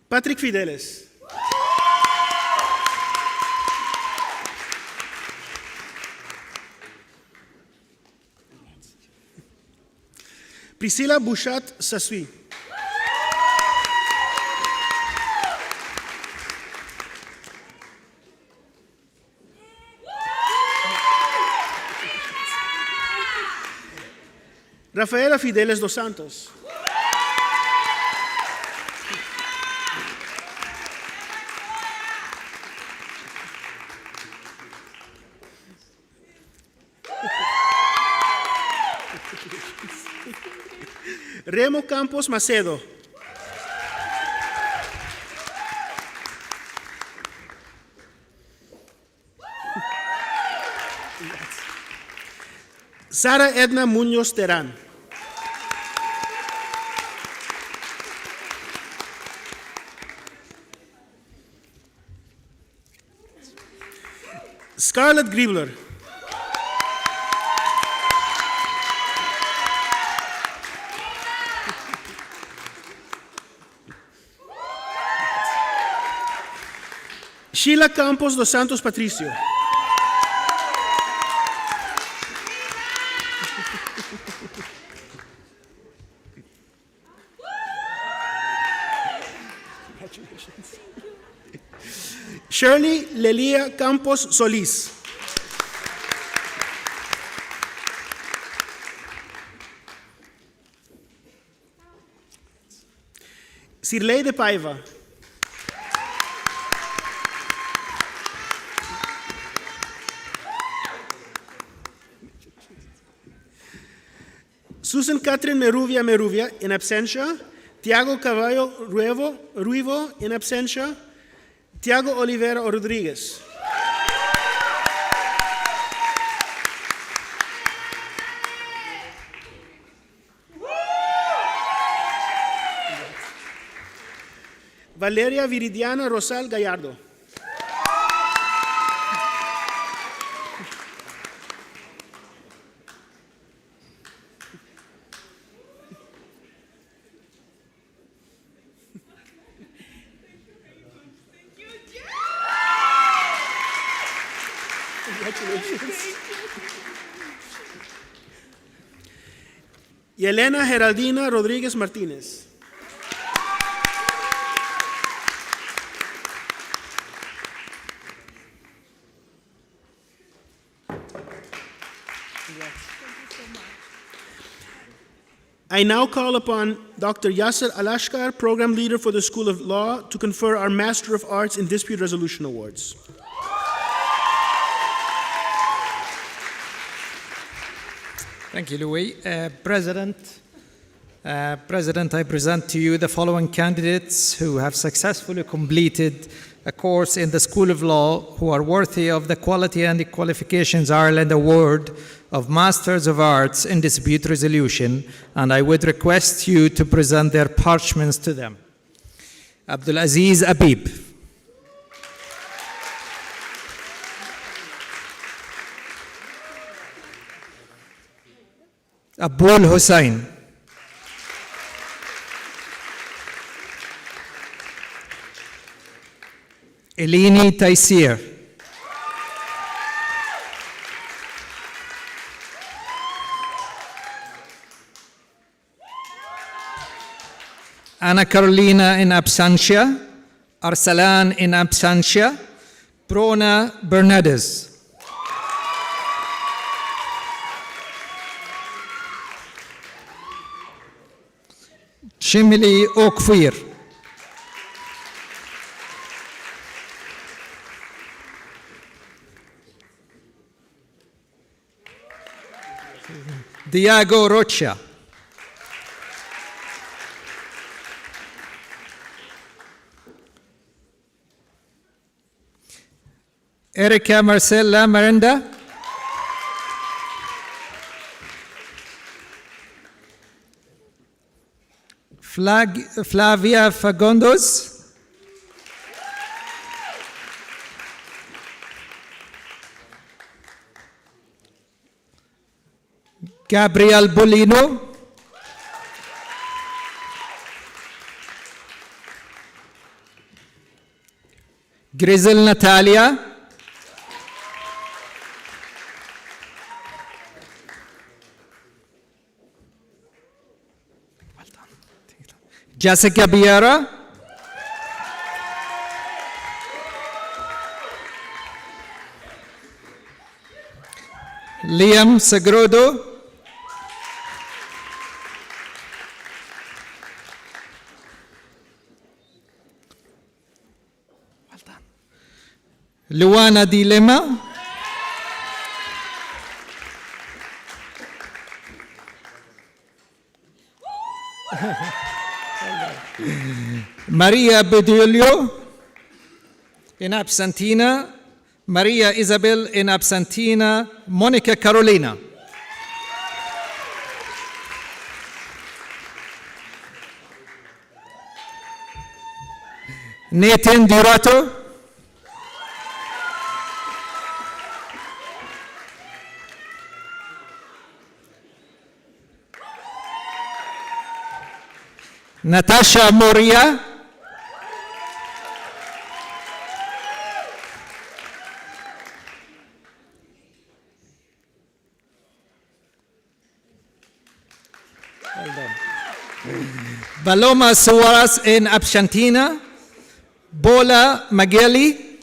Patrick Fideles. Priscila Bouchat Sasui. Rafaela Fideles dos Santos. Remo Campos Macedo. Sara Edna Muñoz Terán. Scarlett Griebler. Sheila Campos dos Santos Patricio. Shirley Lelia Campos Solís. Sirlei de Paiva. Susan Catherine Meruvia, in absentia. Tiago Cavallo Ruivo, in absentia. Tiago Oliveira Rodriguez. Valeria Viridiana Rosal Gallardo. Congratulations. Yelena Geraldina Rodriguez Martinez. I now call upon Dr. Yasser Alashkar, Program Leader for the School of Law, to confer our Master of Arts in Dispute Resolution Awards. Thank you, Louis. President, I present to you the following candidates who have successfully completed a course in the School of Law, who are worthy of the Quality and the Qualifications Ireland Award of Masters of Arts in Dispute Resolution, and I would request you to present their parchments to them. Abdulaziz Abib. Abul Hussain. Elini Taisir. Anna Carolina in absentia. Arsalan in absentia. Brona Bernardes. Shimili Okfir. Diego Rocha. Erika Marcela Miranda. Flavia Fagundos. Gabriel Bolino. Grizel Natalia. Jessica Biera. Liam Sagrodo. Luana Dilema. Maria Bedulio in absentia. Maria Isabel in absentia. Monica Carolina. Nathan Durato. Natasha Moria. Paloma Suarez in absentia. Bola Mageli.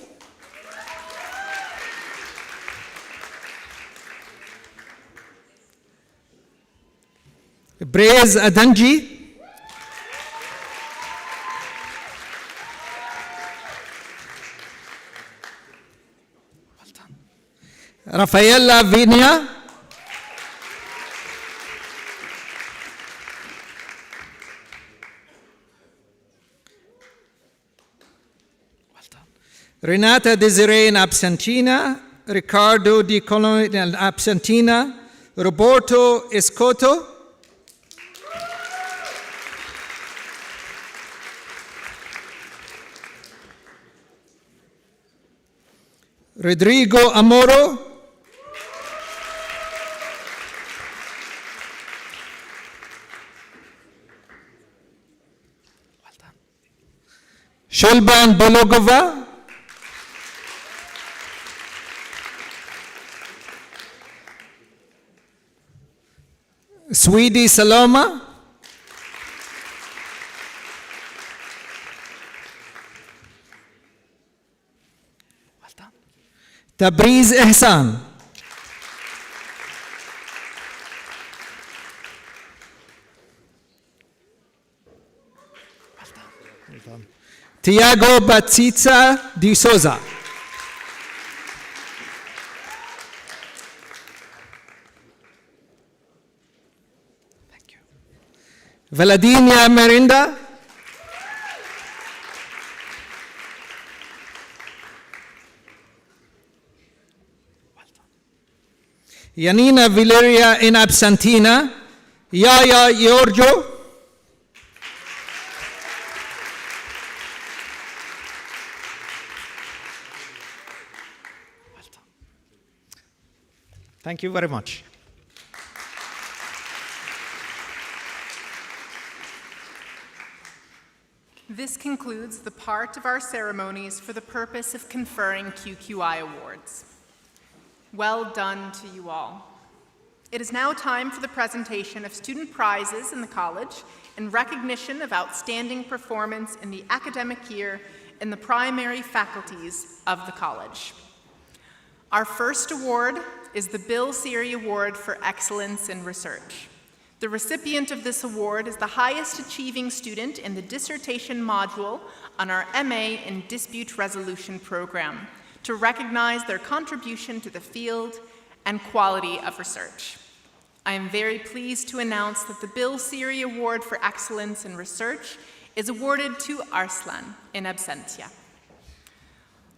Braze Adanji. Rafaela Vinia. Renata Desiree in absentina, Ricardo Di Colon in absentina, Roberto Escoto, Rodrigo Amoro, Shulban Bologova, Sweetie Saloma, Tabriz Ehsan, Tiago Batista Di Souza, Valadinia Merinda, Yanina Valeria in absentina, Yaya Giorgio, thank you very much. This concludes the part of our ceremonies for the purpose of conferring QQI awards. Well done to you all. It is now time for the presentation of student prizes in the college in recognition of outstanding performance in the academic year in the primary faculties of the college. Our first award is the Bill Seary Award for Excellence in Research. The recipient of this award is the highest achieving student in the dissertation module on our MA in Dispute Resolution program to recognize their contribution to the field and quality of research. I am very pleased to announce that the Bill Seary Award for Excellence in Research is awarded to Arslan in absentia.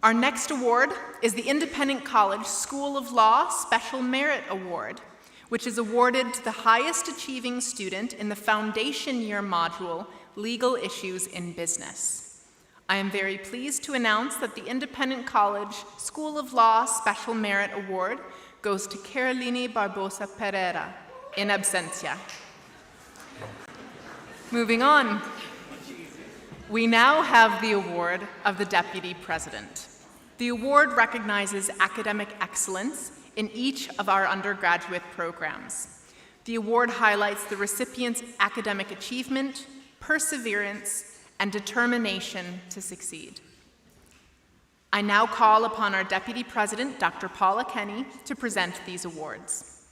Our next award is the Independent College School of Law Special Merit Award, which is awarded to the highest achieving student in the foundation year module, Legal Issues in Business. I am very pleased to announce that the Independent College School of Law Special Merit Award goes to Caroline Barbosa Pereira, in absentia. Moving on, we now have the award of the Deputy President. The award recognizes academic excellence in each of our undergraduate programs. The award highlights the recipient's academic achievement, perseverance, and determination to succeed. I now call upon our Deputy President, Dr. Paula Kenny, to present these awards.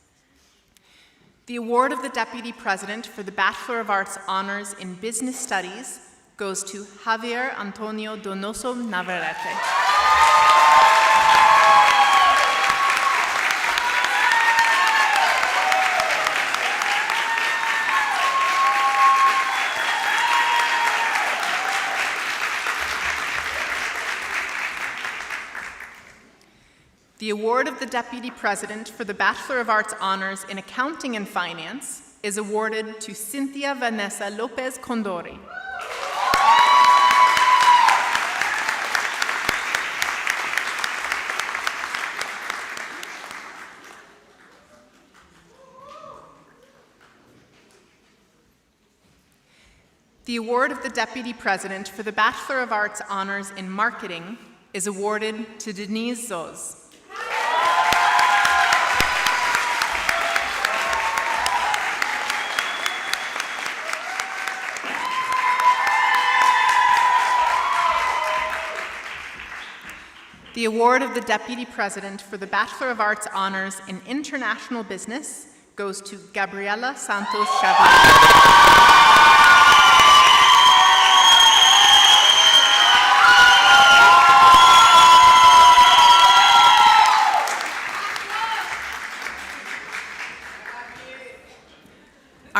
The award of the Deputy President for the Bachelor of Arts Honors in Business Studies goes to Javier Antonio Donoso Navarrete. The award of the Deputy President for the Bachelor of Arts Honors in Accounting and Finance is awarded to Cynthia Vanessa Lopez Condori. The award of the Deputy President for the Bachelor of Arts Honors in Marketing is awarded to Denise Zoz. The award of the Deputy President for the Bachelor of Arts Honors in International Business goes to Gabriela Santos Xavier.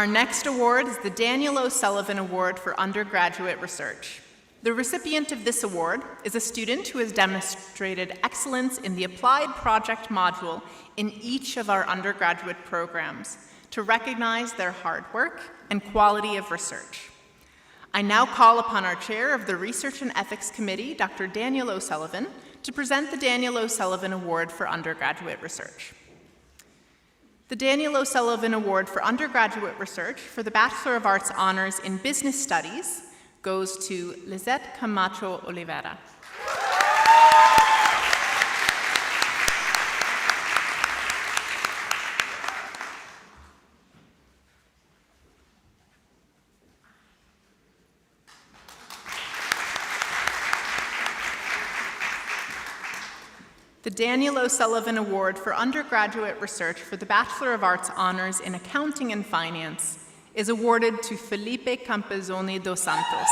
Our next award is the Daniel O'Sullivan Award for Undergraduate Research. The recipient of this award is a student who has demonstrated excellence in the applied project module in each of our undergraduate programs to recognize their hard work and quality of research. I now call upon our chair of the Research and Ethics Committee, Dr. Daniel O'Sullivan, to present the Daniel O'Sullivan Award for Undergraduate Research. The Daniel O'Sullivan Award for Undergraduate Research for the Bachelor of Arts Honors in Business Studies goes to Lizette Camacho Oliveira. The Daniel O'Sullivan Award for Undergraduate Research for the Bachelor of Arts Honors in Accounting and Finance is awarded to Felipe Campesoni dos Santos.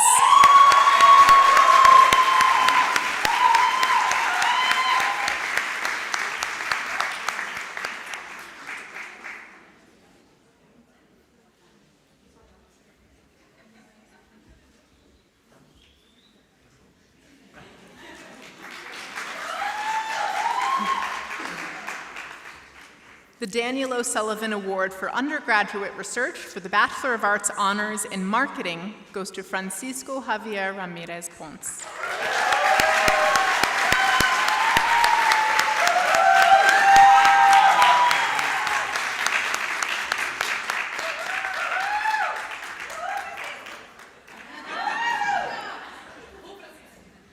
The Daniel O'Sullivan Award for Undergraduate Research for the Bachelor of Arts Honors in Marketing goes to Francisco Javier Ramirez Ponce.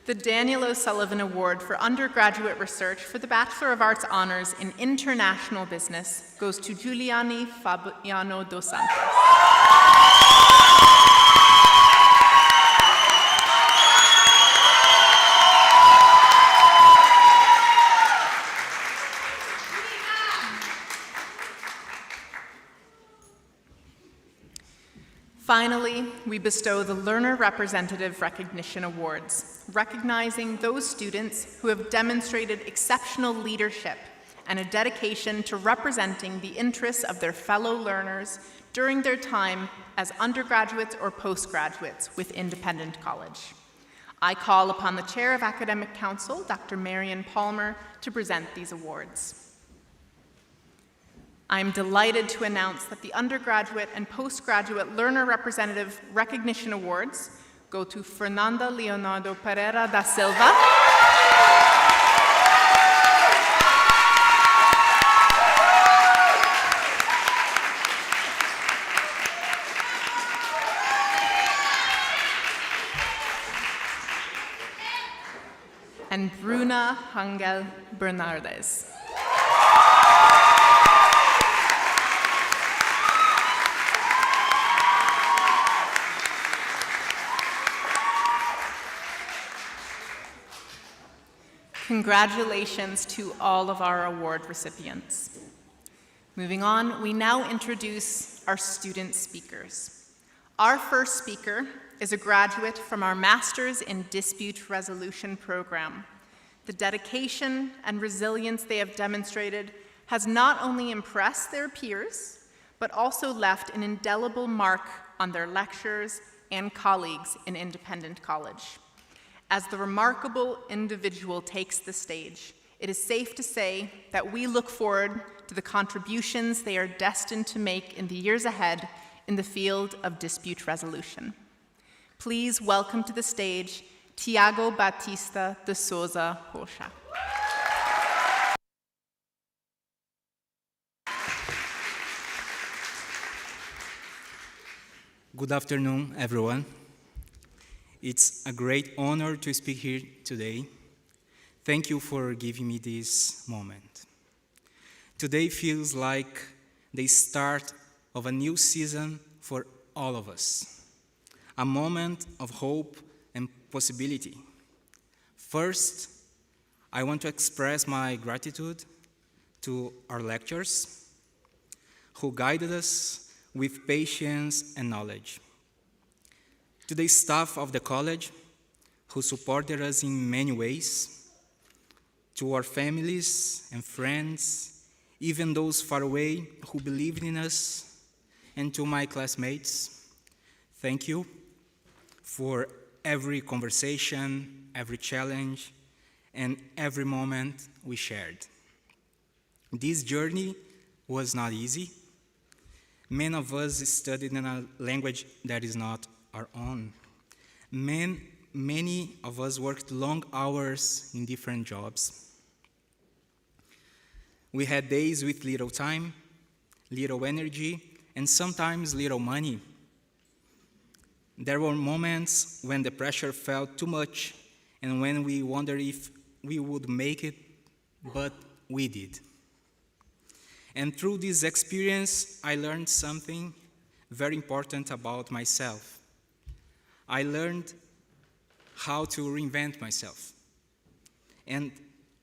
The Daniel O'Sullivan Award for Undergraduate Research for the Bachelor of Arts Honors in International Business goes to Giuliani Fabiano dos Santos. Finally, we bestow the Learner Representative Recognition Awards, recognizing those students who have demonstrated exceptional leadership and a dedication to representing the interests of their fellow learners during their time as undergraduates or postgraduates with Independent College. I call upon the Chair of Academic Council, Dr. Marion Palmer, to present these awards. I am delighted to announce that the Undergraduate and Postgraduate Learner Representative Recognition Awards go to Fernanda Leonardo Pereira da Silva, and Bruna Hangel Bernardes. Congratulations to all of our award recipients. Moving on, we now introduce our student speakers. Our first speaker is a graduate from our Masters in Dispute Resolution program. The dedication and resilience they have demonstrated has not only impressed their peers, but also left an indelible mark on their lecturers and colleagues in Independent College. As the remarkable individual takes the stage, it is safe to say that we look forward to the contributions they are destined to make in the years ahead in the field of dispute resolution. Please welcome to the stage Tiago Batista de Souza Rocha. Good afternoon, everyone. It's a great honor to speak here today. Thank you for giving me this moment. Today feels like the start of a new season for all of us, a moment of hope and possibility. First, I want to express my gratitude to our lecturers who guided us with patience and knowledge, to the staff of the college who supported us in many ways, to our families and friends, even those far away who believed in us, and to my classmates, thank you for every conversation, every challenge, and every moment we shared. This journey was not easy. Many of us studied in a language that is not our own. Many of us worked long hours in different jobs. We had days with little time, little energy, and sometimes little money. There were moments when the pressure felt too much and when we wondered if we would make it, but we did. And through this experience, I learned something very important about myself. I learned how to reinvent myself. And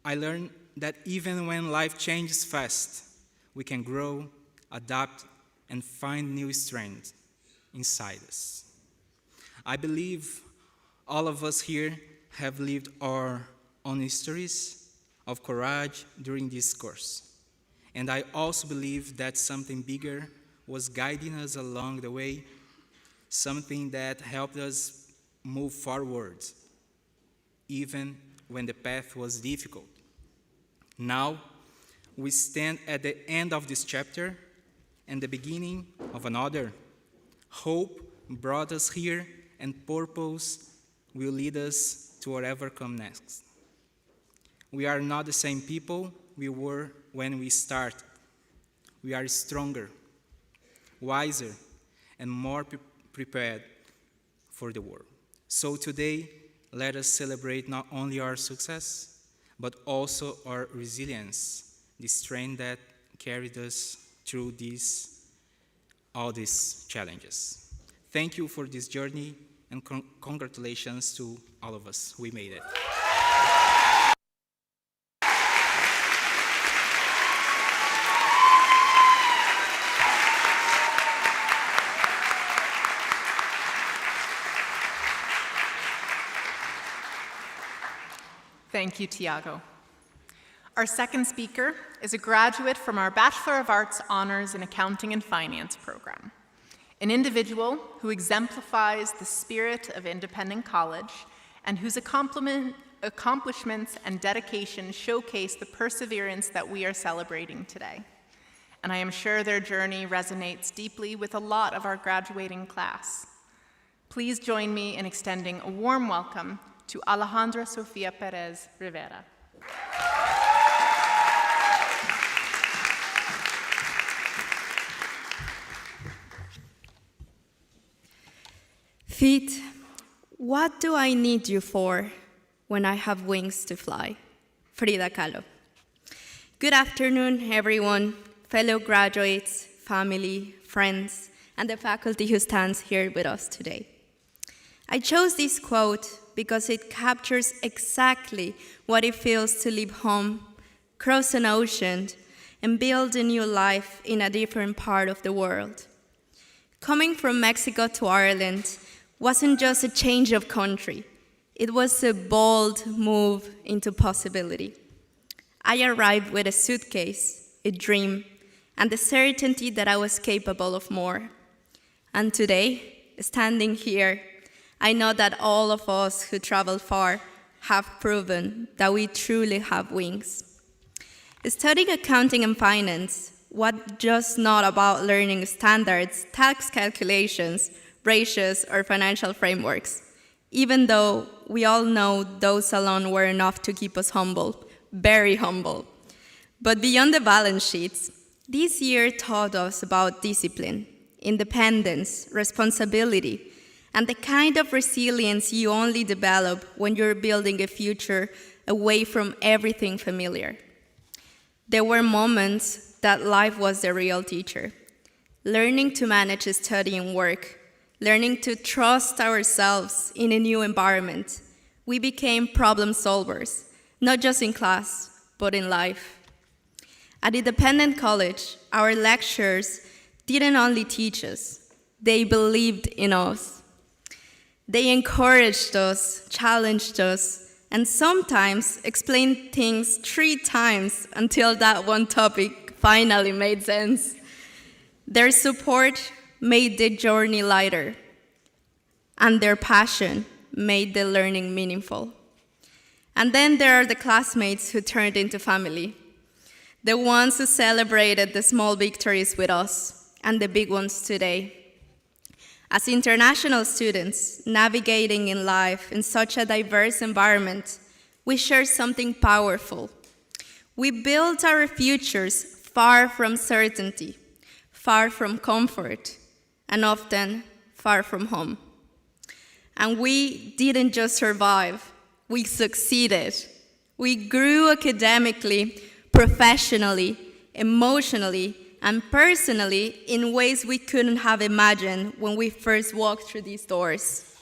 I learned that even when life changes fast, we can grow, adapt, and find new strength inside us. I believe all of us here have lived our own histories of courage during this course. And I also believe that something bigger was guiding us along the way, something that helped us move forward, even when the path was difficult. Now, we stand at the end of this chapter and the beginning of another. Hope brought us here, and purpose will lead us to whatever comes next. We are not the same people we were when we started. We are stronger, wiser, and more prepared for the world. So today, let us celebrate not only our success, but also our resilience, the strength that carried us through all these challenges. Thank you for this journey, and congratulations to all of us. We made it. Thank you, Tiago. Our second speaker is a graduate from our Bachelor of Arts Honors in Accounting and Finance program, an individual who exemplifies the spirit of independent college and whose accomplishments and dedication showcase the perseverance that we are celebrating today. And I am sure their journey resonates deeply with a lot of our graduating class. Please join me in extending a warm welcome to Alejandra Sofia Perez Rivera. Feet, what do I need you for when I have wings to fly? Frida Kahlo. Good afternoon, everyone, fellow graduates, family, friends, and the faculty who stands here with us today. I chose this quote because it captures exactly what it feels to leave home, cross an ocean, and build a new life in a different part of the world. Coming from Mexico to Ireland wasn't just a change of country. It was a bold move into possibility. I arrived with a suitcase, a dream, and the certainty that I was capable of more. And today, standing here, I know that all of us who travel far have proven that we truly have wings. Studying accounting and finance was just not about learning standards, tax calculations, ratios, or financial frameworks, even though we all know those alone were enough to keep us humble, very humble. But beyond the balance sheets, this year taught us about discipline, independence, responsibility, and the kind of resilience you only develop when you're building a future away from everything familiar. There were moments that life was the real teacher. Learning to manage study and work, learning to trust ourselves in a new environment. We became problem solvers, not just in class, but in life. At Independent College, our lecturers didn't only teach us, they believed in us. They encouraged us, challenged us, and sometimes explained things 3 times until that one topic finally made sense. Their support made the journey lighter, and their passion made the learning meaningful. And then there are the classmates who turned into family, the ones who celebrated the small victories with us and the big ones today. As international students navigating in life in such a diverse environment, we share something powerful. We build our futures far from certainty, far from comfort, and often far from home. And we didn't just survive, we succeeded. We grew academically, professionally, emotionally, and personally in ways we couldn't have imagined when we first walked through these doors.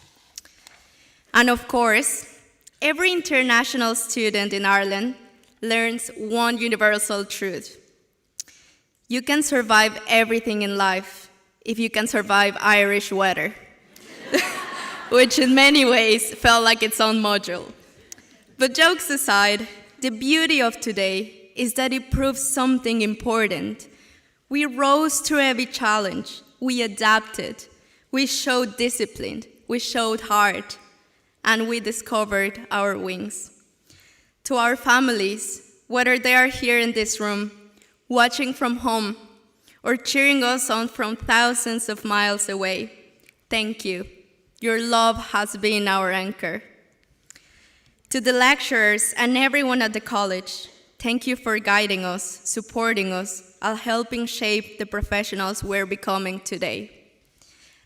And of course, every international student in Ireland learns one universal truth. You can survive everything in life if you can survive Irish weather, which in many ways felt like its own module. But jokes aside, the beauty of today is that it proves something important. We rose to every challenge, we adapted, we showed discipline, we showed heart, and we discovered our wings. To our families, whether they are here in this room, watching from home, or cheering us on from thousands of miles away, thank you. Your love has been our anchor. To the lecturers and everyone at the college, thank you for guiding us, supporting us, and helping shape the professionals we're becoming today.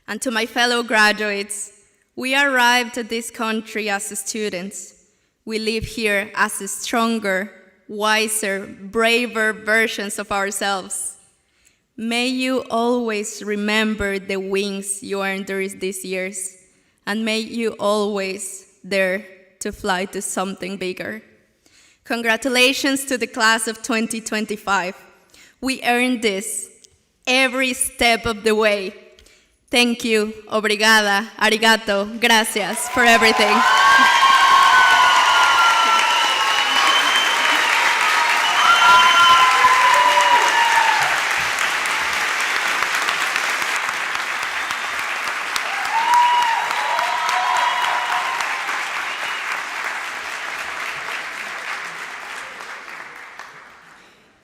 And to my fellow graduates, we arrived at this country as students. We live here as stronger, wiser, braver versions of ourselves. May you always remember the wings you earned during these years, and may you always dare to fly to something bigger. Congratulations to the class of 2025. We earned this every step of the way. Thank you, obrigada, arigato, gracias for everything.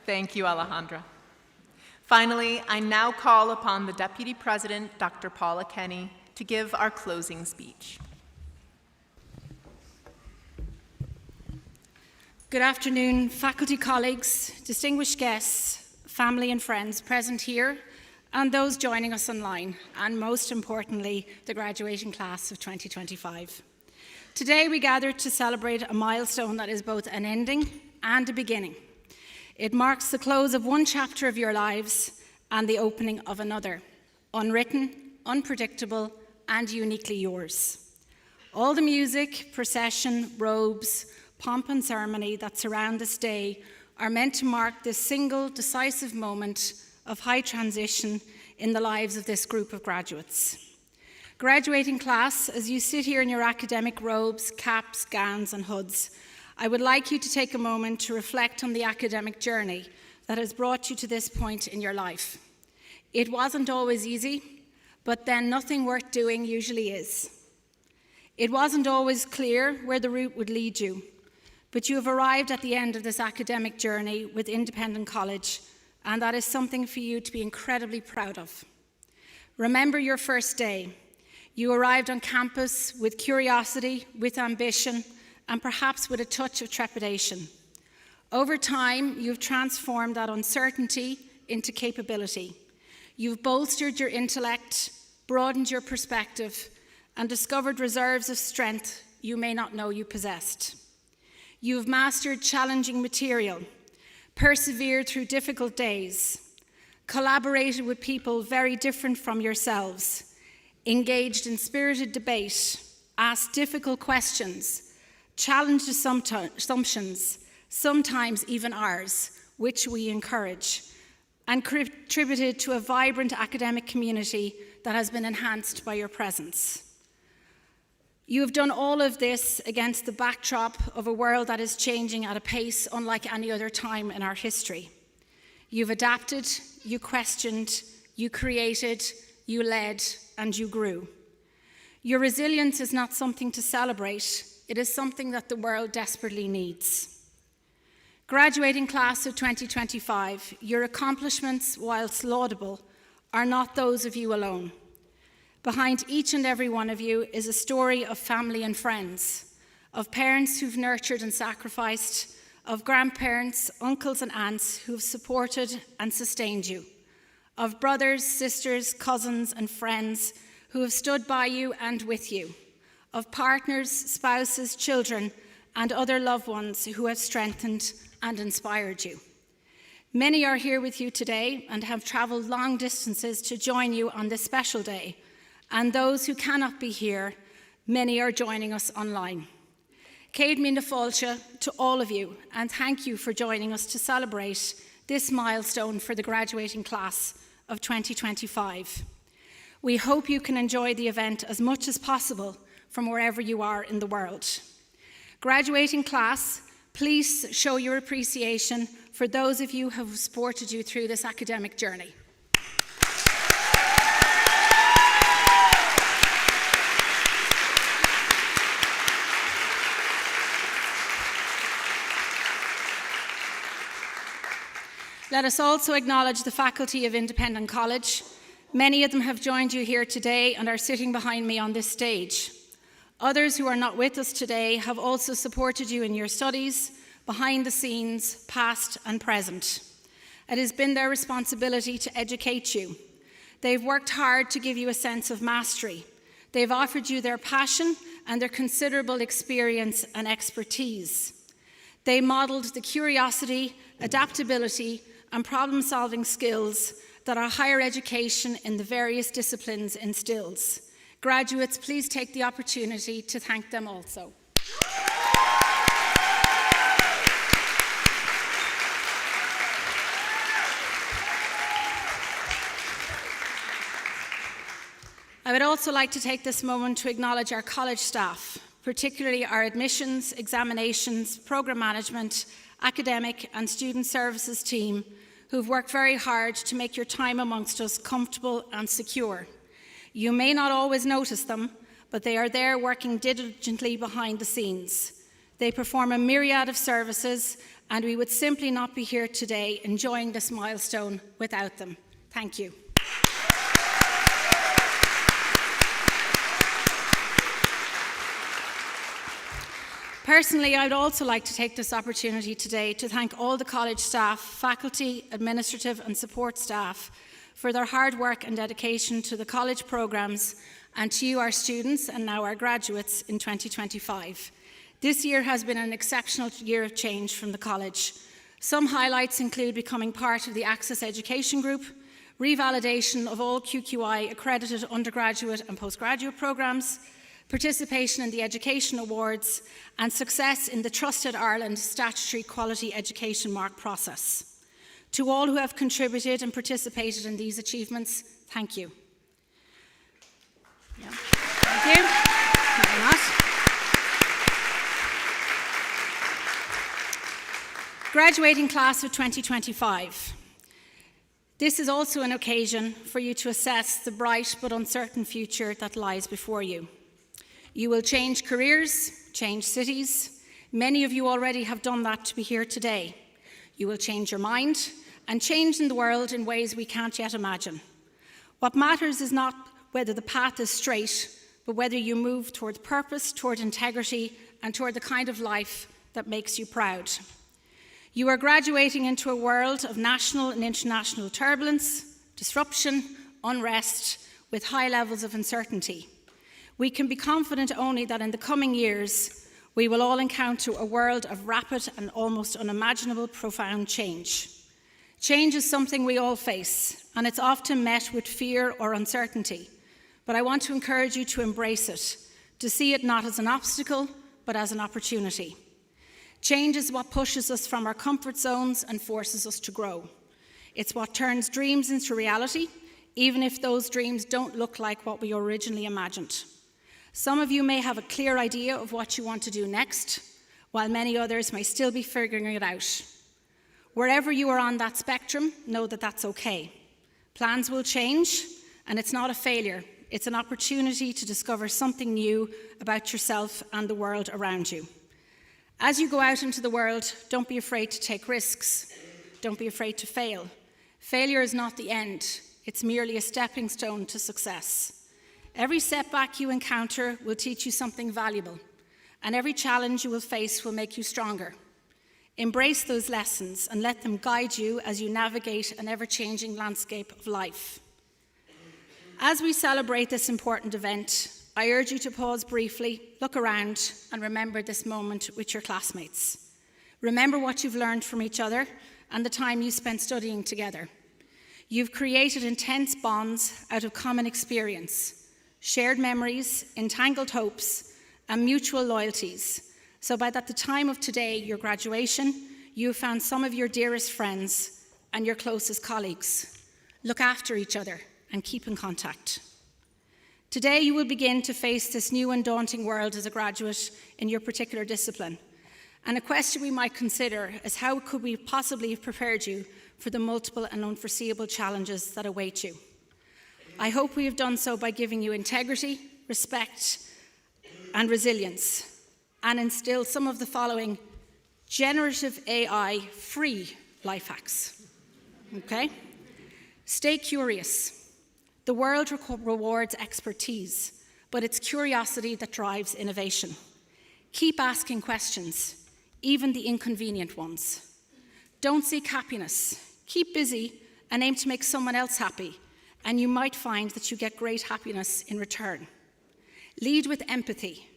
Thank you, Alejandra. Finally, I now call upon the Deputy President, Dr. Paula Kenny, to give our closing speech. Good afternoon, faculty colleagues, distinguished guests, family and friends present here, and those joining us online, and most importantly, the graduating class of 2025. Today we gather to celebrate a milestone that is both an ending and a beginning. It marks the close of one chapter of your lives and the opening of another, unwritten, unpredictable, and uniquely yours. All the music, procession, robes, pomp and ceremony that surround this day are meant to mark this single, decisive moment of high transition in the lives of this group of graduates. Graduating class, as you sit here in your academic robes, caps, gowns, and hoods, I would like you to take a moment to reflect on the academic journey that has brought you to this point in your life. It wasn't always easy, but then nothing worth doing usually is. It wasn't always clear where the route would lead you, but you have arrived at the end of this academic journey with Independent College, and that is something for you to be incredibly proud of. Remember your first day. You arrived on campus with curiosity, with ambition, and perhaps with a touch of trepidation. Over time, you've transformed that uncertainty into capability. You've bolstered your intellect, broadened your perspective, and discovered reserves of strength you may not know you possessed. You've mastered challenging material, persevered through difficult days, collaborated with people very different from yourselves, engaged in spirited debate, asked difficult questions, challenged assumptions, sometimes even ours, which we encourage, and contributed to a vibrant academic community that has been enhanced by your presence. You have done all of this against the backdrop of a world that is changing at a pace unlike any other time in our history. You've adapted, you questioned, you created, you led, and you grew. Your resilience is not something to celebrate, it is something that the world desperately needs. Graduating class of 2025, your accomplishments, whilst laudable, are not those of you alone. Behind each and every one of you is a story of family and friends, of parents who've nurtured and sacrificed, of grandparents, uncles and aunts who've supported and sustained you, of brothers, sisters, cousins and friends who have stood by you and with you, of partners, spouses, children and other loved ones who have strengthened and inspired you. Many are here with you today and have travelled long distances to join you on this special day, and those who cannot be here, many are joining us online. Céad Míle Fáilte to all of you, and thank you for joining us to celebrate this milestone for the graduating class of 2025. We hope you can enjoy the event as much as possible from wherever you are in the world. Graduating class, please show your appreciation for those of you who have supported you through this academic journey. Let us also acknowledge the faculty of Independent College. Many of them have joined you here today and are sitting behind me on this stage. Others who are not with us today have also supported you in your studies, behind the scenes, past and present. It has been their responsibility to educate you. They've worked hard to give you a sense of mastery. They've offered you their passion and their considerable experience and expertise. They modelled the curiosity, adaptability, and problem-solving skills that our higher education in the various disciplines instills. Graduates, please take the opportunity to thank them also. I would also like to take this moment to acknowledge our college staff, particularly our admissions, examinations, programme management, academic and student services team, who've worked very hard to make your time amongst us comfortable and secure. You may not always notice them, but they are there working diligently behind the scenes. They perform a myriad of services, and we would simply not be here today enjoying this milestone without them. Thank you. Personally, I would also like to take this opportunity today to thank all the college staff, faculty, administrative and support staff for their hard work and dedication to the college programmes, and to you, our students, and now our graduates in 2025. This year has been an exceptional year of change from the college. Some highlights include becoming part of the Access Education Group, revalidation of all QQI accredited undergraduate and postgraduate programmes, participation in the Education Awards, and success in the Trusted Ireland Statutory Quality Education Mark process. To all who have contributed and participated in these achievements, thank you. Yeah. Thank you. Very much. Graduating class of 2025. This is also an occasion for you to assess the bright but uncertain future that lies before you. You will change careers, change cities. Many of you already have done that to be here today. You will change your mind and change in the world in ways we can't yet imagine. What matters is not whether the path is straight, but whether you move toward purpose, toward integrity, and toward the kind of life that makes you proud. You are graduating into a world of national and international turbulence, disruption, unrest, with high levels of uncertainty. We can be confident only that in the coming years, we will all encounter a world of rapid and almost unimaginable profound change. Change is something we all face, and it's often met with fear or uncertainty. But I want to encourage you to embrace it, to see it not as an obstacle, but as an opportunity. Change is what pushes us from our comfort zones and forces us to grow. It's what turns dreams into reality, even if those dreams don't look like what we originally imagined. Some of you may have a clear idea of what you want to do next, while many others may still be figuring it out. Wherever you are on that spectrum, know that that's okay. Plans will change, And it's not a failure. It's an opportunity to discover something new about yourself and the world around you. As you go out into the world, don't be afraid to take risks. Don't be afraid to fail. Failure is not the end. It's merely a stepping stone to success. Every setback you encounter will teach you something valuable, and every challenge you will face will make you stronger. Embrace those lessons and let them guide you as you navigate an ever-changing landscape of life. As we celebrate this important event, I urge you to pause briefly, look around, and remember this moment with your classmates. Remember what you've learned from each other and the time you spent studying together. You've created intense bonds out of common experience, shared memories, entangled hopes, and mutual loyalties, so by the time of today, your graduation, you have found some of your dearest friends and your closest colleagues. Look after each other and keep in contact. Today, you will begin to face this new and daunting world as a graduate in your particular discipline. And a question we might consider is, how could we possibly have prepared you for the multiple and unforeseeable challenges that await you? I hope we have done so by giving you integrity, respect, and resilience, and instill some of the following generative AI-free life hacks. Okay? Stay curious. The world rewards expertise, but it's curiosity that drives innovation. Keep asking questions, even the inconvenient ones. Don't seek happiness. Keep busy and aim to make someone else happy, and you might find that you get great happiness in return. Lead with empathy.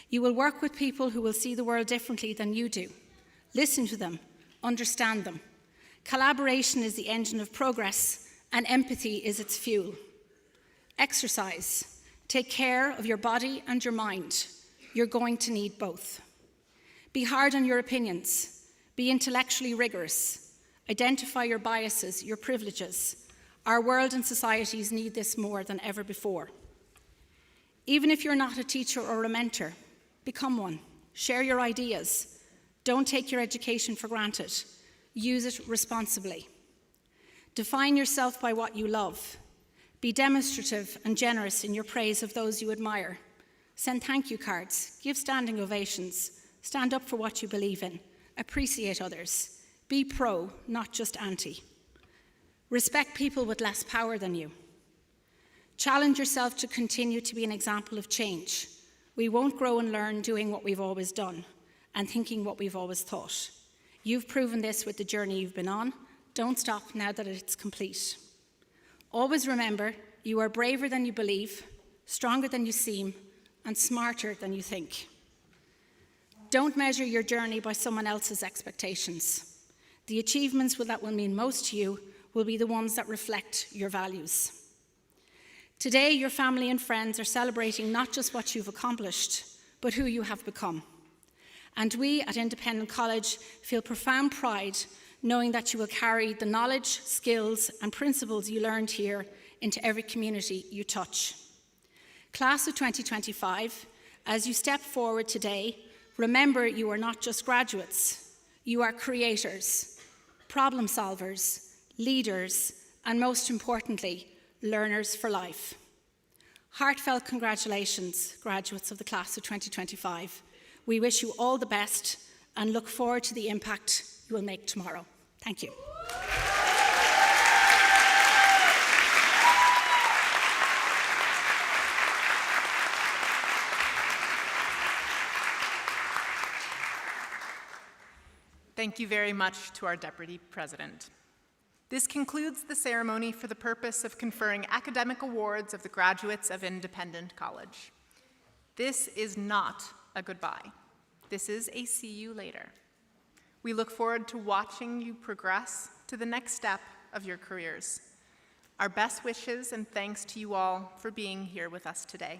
You will work with people who will see the world differently than you do. Listen to them, understand them. Collaboration is the engine of progress, and empathy is its fuel. Exercise. Take care of your body and your mind. You're going to need both. Be hard on your opinions. Be intellectually rigorous. Identify your biases, your privileges. Our world and societies need this more than ever before. Even if you're not a teacher or a mentor, become one. Share your ideas. Don't take your education for granted. Use it responsibly. Define yourself by what you love. Be demonstrative and generous in your praise of those you admire. Send thank you cards. Give standing ovations. Stand up for what you believe in. Appreciate others. Be pro, not just anti. Respect people with less power than you. Challenge yourself to continue to be an example of change. We won't grow and learn doing what we've always done and thinking what we've always thought. You've proven this with the journey you've been on. Don't stop now that it's complete. Always remember, you are braver than you believe, stronger than you seem, and smarter than you think. Don't measure your journey by someone else's expectations. The achievements that will mean most to you will be the ones that reflect your values. Today, your family and friends are celebrating not just what you've accomplished, but who you have become. And we at Independent College feel profound pride knowing that you will carry the knowledge, skills, and principles you learned here into every community you touch. Class of 2025, as you step forward today, remember you are not just graduates. You are creators, problem solvers, leaders, and most importantly, learners for life. Heartfelt congratulations, graduates of the class of 2025. We wish you all the best and look forward to the impact you will make tomorrow. Thank you. Thank you very much to our Deputy President. This concludes the ceremony for the purpose of conferring academic awards of the graduates of Independent College. This is not a goodbye. This is a see you later. We look forward to watching you progress to the next step of your careers. Our best wishes and thanks to you all for being here with us today.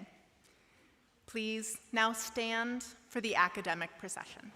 Please now stand for the academic procession.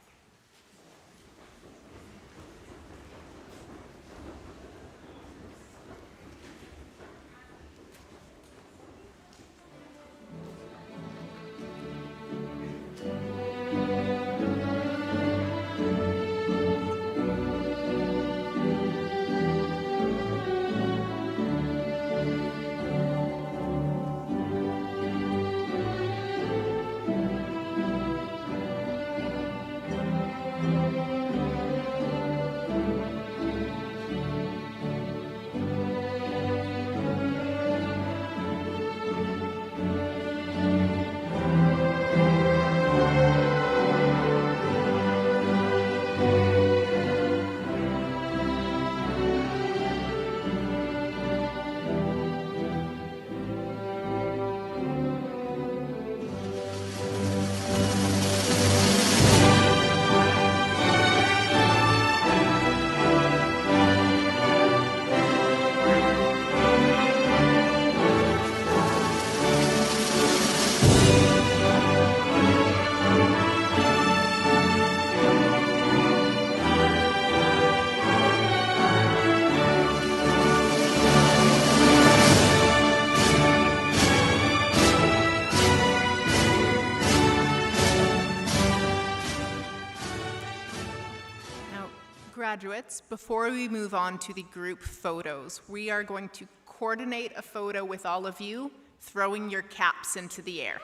Graduates, before we move on to the group photos, we are going to coordinate a photo with all of you, throwing your caps into the air.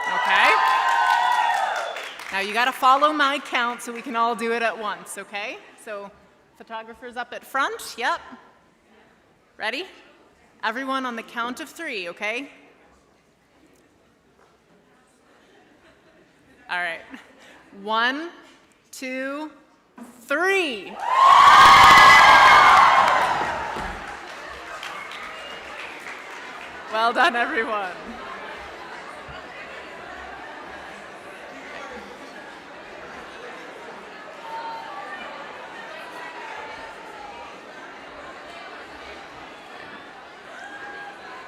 Okay? Now you gotta follow my count so we can all do it at once, okay? So, photographers up at front, yep. Ready? Everyone on the count of 3, okay? All right. 1, 2, 3. Well done, everyone.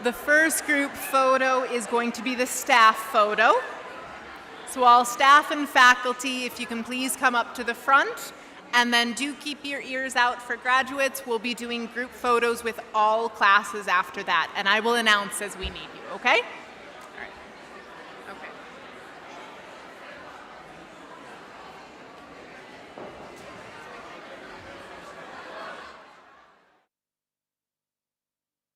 The first group photo is going to be the staff photo. So all staff and faculty, if you can please come up to the front, and then do keep your ears out for graduates. We'll be doing group photos with all classes after that, and I will announce as we need you, okay?